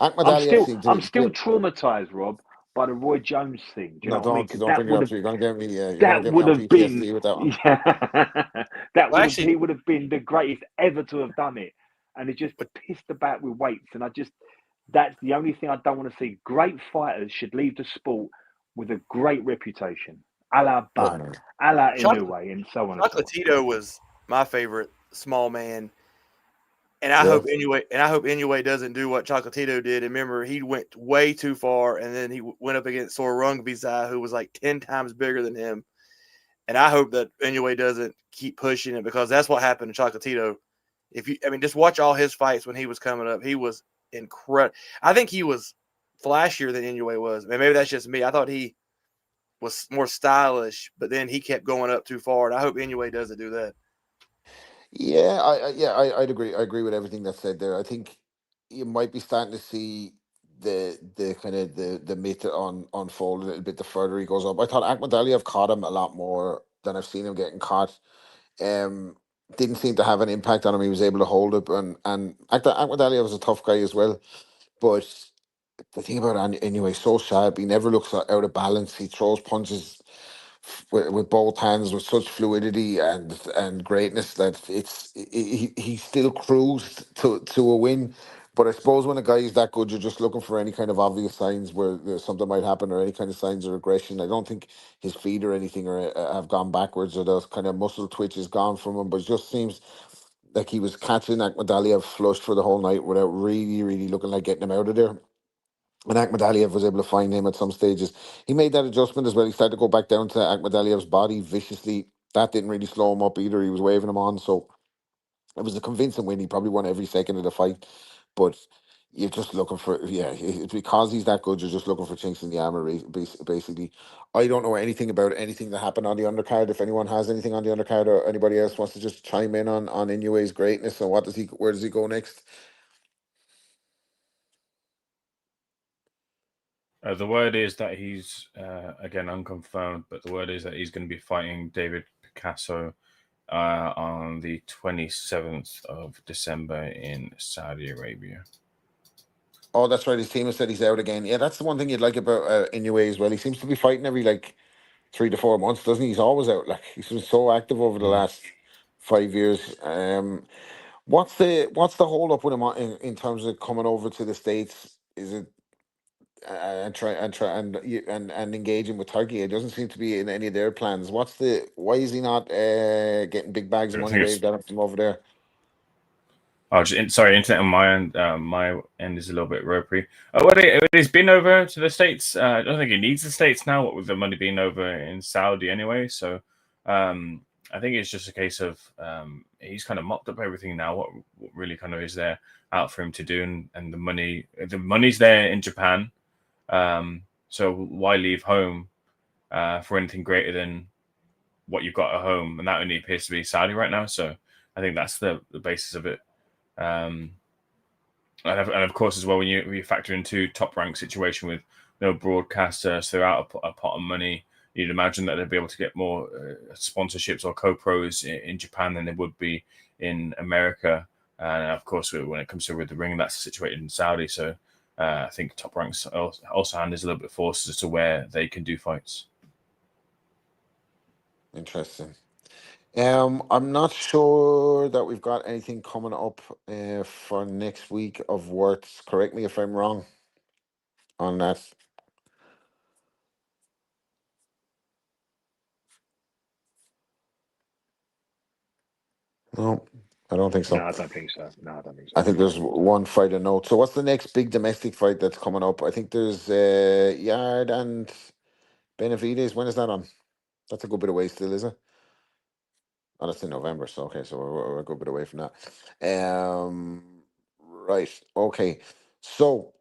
Akhmadaliev seemed I'm to still traumatized, Rob, by the Roy Jones thing. Do you No, know what I mean? don't 'Cause don't bring it up. You're gonna get me. You're gonna that get me would on have been, PTSD with that one. he would have been the greatest ever to have done it, and he just pissed about with weights. And that's the only thing I don't want to see. Great fighters should leave the sport with a great reputation, a la Bud, a la Inoue, and so on and so on. Chocolatito was my favorite small man. And I hope Inoue doesn't do what Chocolatito did. And remember, he went way too far, and then he went up against Sorungvisai, who was like 10 times bigger than him. And I hope that Inoue doesn't keep pushing it, because that's what happened to Chocolatito. Just watch all his fights when he was coming up. He was incredible. I think he was flashier than Inoue was. Maybe that's just me. I thought he was more stylish, but then he kept going up too far. And I hope Inoue doesn't do that. Yeah, I'd agree. I agree with everything that's said there. I think you might be starting to see the kind of the myth unfold a little bit the further he goes up. I thought Akhmadaliev caught him a lot more than I've seen him getting caught. Didn't seem to have an impact on him. He was able to hold it, and Akhmadaliev was a tough guy as well. But the thing about anyway, so sharp. He never looks out of balance. He throws punches with both hands with such fluidity and greatness that he still cruised to a win. But I suppose when a guy is that good, you're just looking for any kind of obvious signs where something might happen, or any kind of signs of aggression. I don't think his feet or anything have gone backwards, or those kind of muscle twitches gone from him. But it just seems like he was catching Akhmadaliev flush for the whole night without really, really looking like getting him out of there. And Akhmadaliev was able to find him at some stages. He made that adjustment as well. He started to go back down to Akhmadaliev's body viciously. That didn't really slow him up either. He was waving him on. So it was a convincing win. He probably won every second of the fight. But you're just looking for, it's because he's that good, you're just looking for chinks in the armor, basically. I don't know anything about anything that happened on the undercard. If anyone has anything on the undercard, or anybody else wants to just chime in on Inoue's greatness and where does he go next? The word is that he's again unconfirmed, but the word is that he's going to be fighting David Picasso on the 27th of December in Saudi Arabia. Oh, that's right. His team has said he's out again. Yeah, that's the one thing you'd like about Inoue as well. He seems to be fighting every 3 to 4 months, doesn't he? He's always out. He's been so active over the last 5 years. What's the hold up with him in terms of coming over to the States? Is it and engaging with Turkey? It doesn't seem to be in any of their plans. Why is he not getting big bags of money waved at him from over there? Oh, sorry, internet on my end. My end is a little bit ropey. He's been over to the States. I don't think he needs the States now, what with the money being over in Saudi anyway. So I think it's just a case of he's kind of mopped up everything now. What really kind of is there out for him to do, and the money's there in Japan. So why leave home for anything greater than what you've got at home? And that only appears to be Saudi right now. So I think that's the basis of it. And of course as well, when you factor into Top Rank situation with no broadcasters, so they're out a pot of money, you'd imagine that they'd be able to get more sponsorships or co-pros in Japan than they would be in America. And of course, when it comes to with the ring, that's situated in Saudi. So I think Top Rank's also handles a little bit forced as to where they can do fights. Interesting. I'm not sure that we've got anything coming up for next week of worth. Correct me if I'm wrong on that. No, I don't think so. No, I don't think so. I think there's one fight a note. So what's the next big domestic fight that's coming up? I think there's Yard and Benavides. When is that on? That's a good bit away still, is it? Oh, that's in November. So okay, so we're a good bit away from that. Right. Okay. So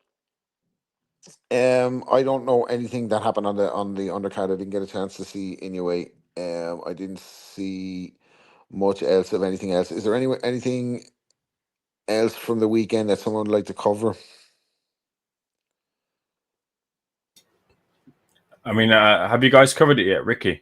I don't know anything that happened on the undercard. I didn't get a chance to see Inoue. I didn't see much else of anything else. Is there anything else from the weekend that someone would like to cover? I mean, have you guys covered it yet, Ricky?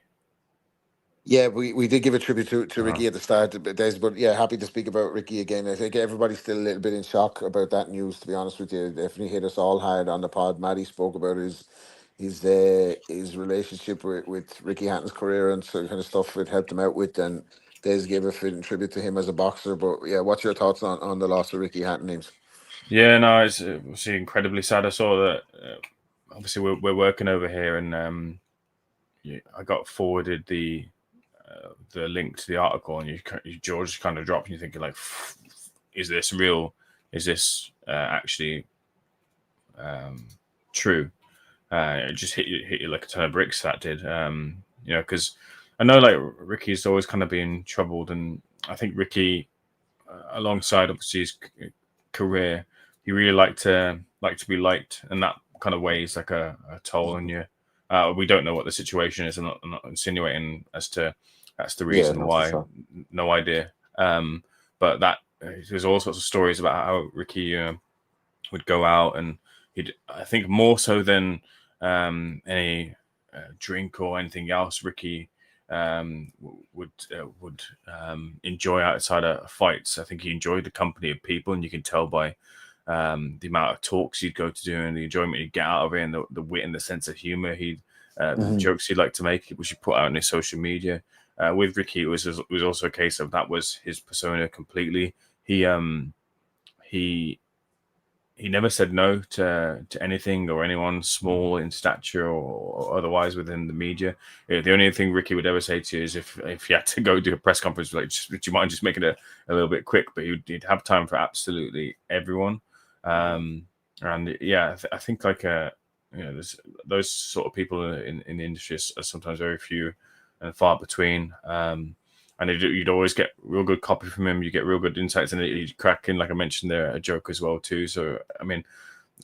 Yeah, we did give a tribute to Ricky at the start, but yeah, happy to speak about Ricky again. I think everybody's still a little bit in shock about that news, to be honest with you. It definitely hit us all hard on the pod. Maddie spoke about his relationship with Ricky Hatton's career and sort of kind of stuff it helped him out with, and Des gave a fitting tribute to him as a boxer. But yeah, what's your thoughts on the loss of Ricky Hatton, Names? Yeah, no, it's obviously incredibly sad. I saw that obviously we're working over here, and I got forwarded the link to the article, and your jaw just kind of dropped, and you're thinking like, is this real? Is this actually true? It just hit you like a ton of bricks. That did, because I know like Ricky's always kind of been troubled, and I think Ricky, alongside obviously his career, he really liked to be liked, and that kind of weighs like a toll on you. We don't know what the situation is. I'm not insinuating as to that's the reason why. No idea. But that there's all sorts of stories about how Ricky would go out, and I think more so than any drink or anything else, Ricky would enjoy outside of fights. I think he enjoyed the company of people, and you can tell by the amount of talks he'd go to do and the enjoyment he'd get out of it, and the wit and the sense of humor the jokes he'd like to make, which he put out on his social media. With Ricky, it was also a case of that was his persona completely. He never said no to anything or anyone small in stature or otherwise within the media. The only thing Ricky would ever say to you is if he had to go do a press conference, like, would you mind just making it a little bit quick? But he'd have time for absolutely everyone. And yeah, I think like there's those sort of people in the industry are sometimes very few and far between. And you'd always get real good copy from him. You get real good insights, and he'd crack in, like I mentioned there, a joke as well too. So I mean,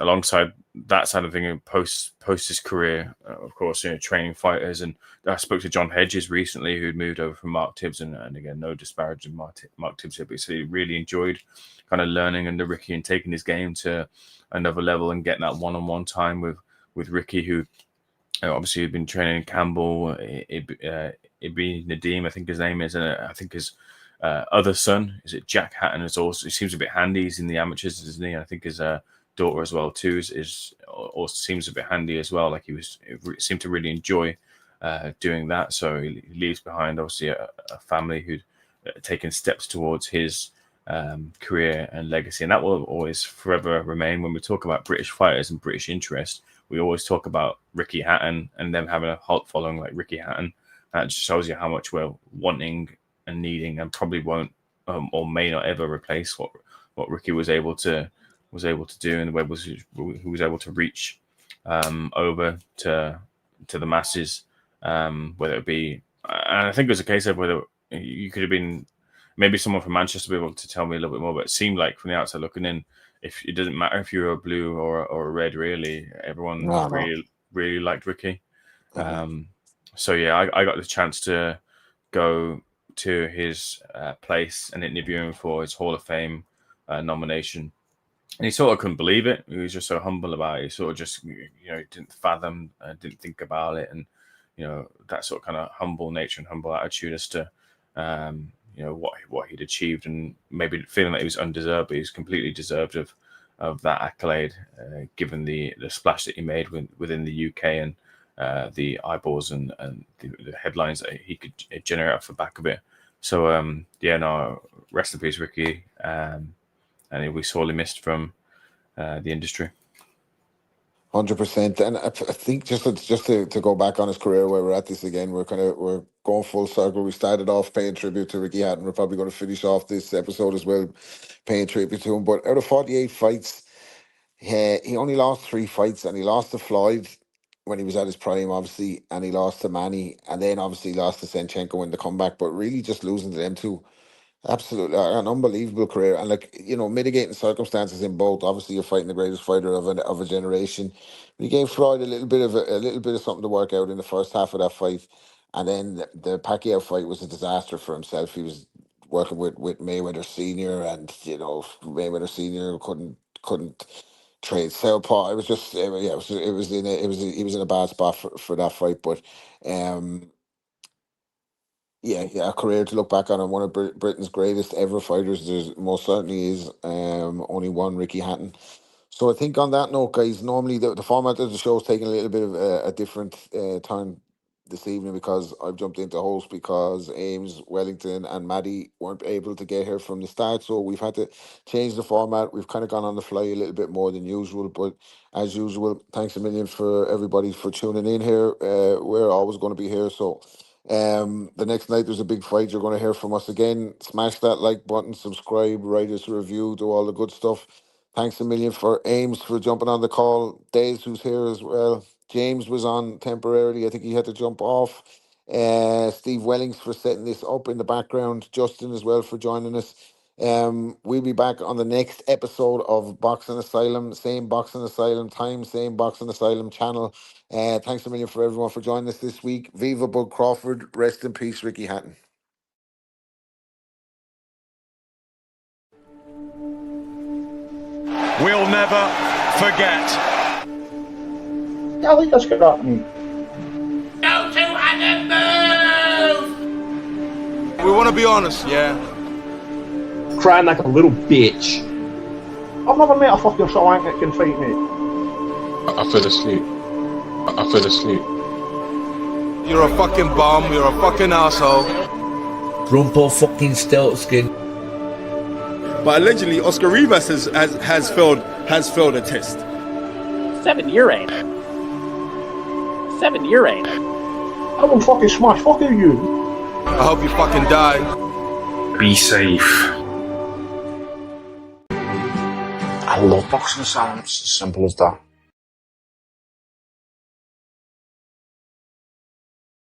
alongside that side of thing, post his career, of course, training fighters. And I spoke to John Hedges recently, who'd moved over from Mark Tibbs, and again, no disparaging Mark Tibbs here, but he really enjoyed kind of learning under Ricky and taking his game to another level and getting that one-on-one time with with Ricky, who obviously had been training Campbell, Ibi Nadim, I think his name is, and I think his other son, is it Jack Hatton, is also, he seems a bit handy. He's in the amateurs, isn't he? And I think his daughter as well too is also seems a bit handy as well. Like he seemed to really enjoy doing that. So he leaves behind obviously a family who'd taken steps towards his career and legacy, and that will always forever remain. When we talk about British fighters and British interest, we always talk about Ricky Hatton and them having a cult following like Ricky Hatton. That just shows you how much we're wanting and needing, and probably won't or may not ever replace what Ricky was able to do, and the way he was able to reach over to the masses, whether it be, and I think it was a case of whether you could have been maybe someone from Manchester be able to tell me a little bit more, but it seemed like from the outside looking in, if it doesn't matter if you're a blue or a red, really, everyone really liked Ricky. So yeah, I got the chance to go to his place and interview him for his Hall of Fame nomination. And he sort of couldn't believe it. He was just so humble about it. He sort of just, didn't fathom, didn't think about it. And, that sort of kind of humble nature and humble attitude as to, what he'd achieved, and maybe feeling that he was undeserved, but he was completely deserved of that accolade, given the splash that he made within the UK and the eyeballs and the headlines that he could generate off the back of it. So, rest in peace, Ricky. And he'll be sorely missed from the industry. 100%. And I think just to go back on his career, where we're at this again, we're going full circle. We started off paying tribute to Ricky Hatton. We're probably going to finish off this episode as well, paying tribute to him. But out of 48 fights, he only lost 3 fights, and he lost to Floyd when he was at his prime, obviously, and he lost to Manny, and then obviously lost to Senchenko in the comeback. But really, just losing to them two. Absolutely, an unbelievable career, and mitigating circumstances in both. Obviously, you're fighting the greatest fighter of a generation. But he gave Floyd a little bit of something to work out in the first half of that fight, and then the Pacquiao fight was a disaster for himself. He was working with Mayweather Senior, and Mayweather Senior couldn't trade southpaw. It was just he was in a bad spot for that fight, but. A career to look back on, and one of Britain's greatest ever fighters. There most certainly is only one, Ricky Hatton. So I think on that note, guys, normally the format of the show is taking a little bit of a different turn this evening, because I've jumped into host because Ames, Wellington and Maddie weren't able to get here from the start. So we've had to change the format. We've kind of gone on the fly a little bit more than usual. But as usual, thanks a million for everybody for tuning in here. We're always going to be here. So the next night there's a big fight. You're going to hear from us again. Smash that like button, subscribe, write us a review, do all the good stuff. Thanks a million for Ames for jumping on the call. Days, who's here as well. James was on temporarily. I think he had to jump off. Steve Wellings for setting this up in the background. Justin as well for joining us. We'll be back on the next episode of Boxing Asylum. Same Boxing Asylum time, same Boxing Asylum channel. Thanks a million for everyone for joining us this week. Viva Bud Crawford. Rest in peace, Ricky Hatton. We'll never forget. I think that's good. Go to and move! We want to be honest, yeah? Crying like a little bitch. I've never met a fucking swank that can fight me. I fell asleep. You're a fucking bum, you're a fucking asshole. Rumpo fucking Steltskin. But allegedly, Oscar Rivas has failed a test. 7-year ain't. I will fucking smash fucking you. I hope you fucking die. Be safe. I love Boxing Asylum. It's as simple as that.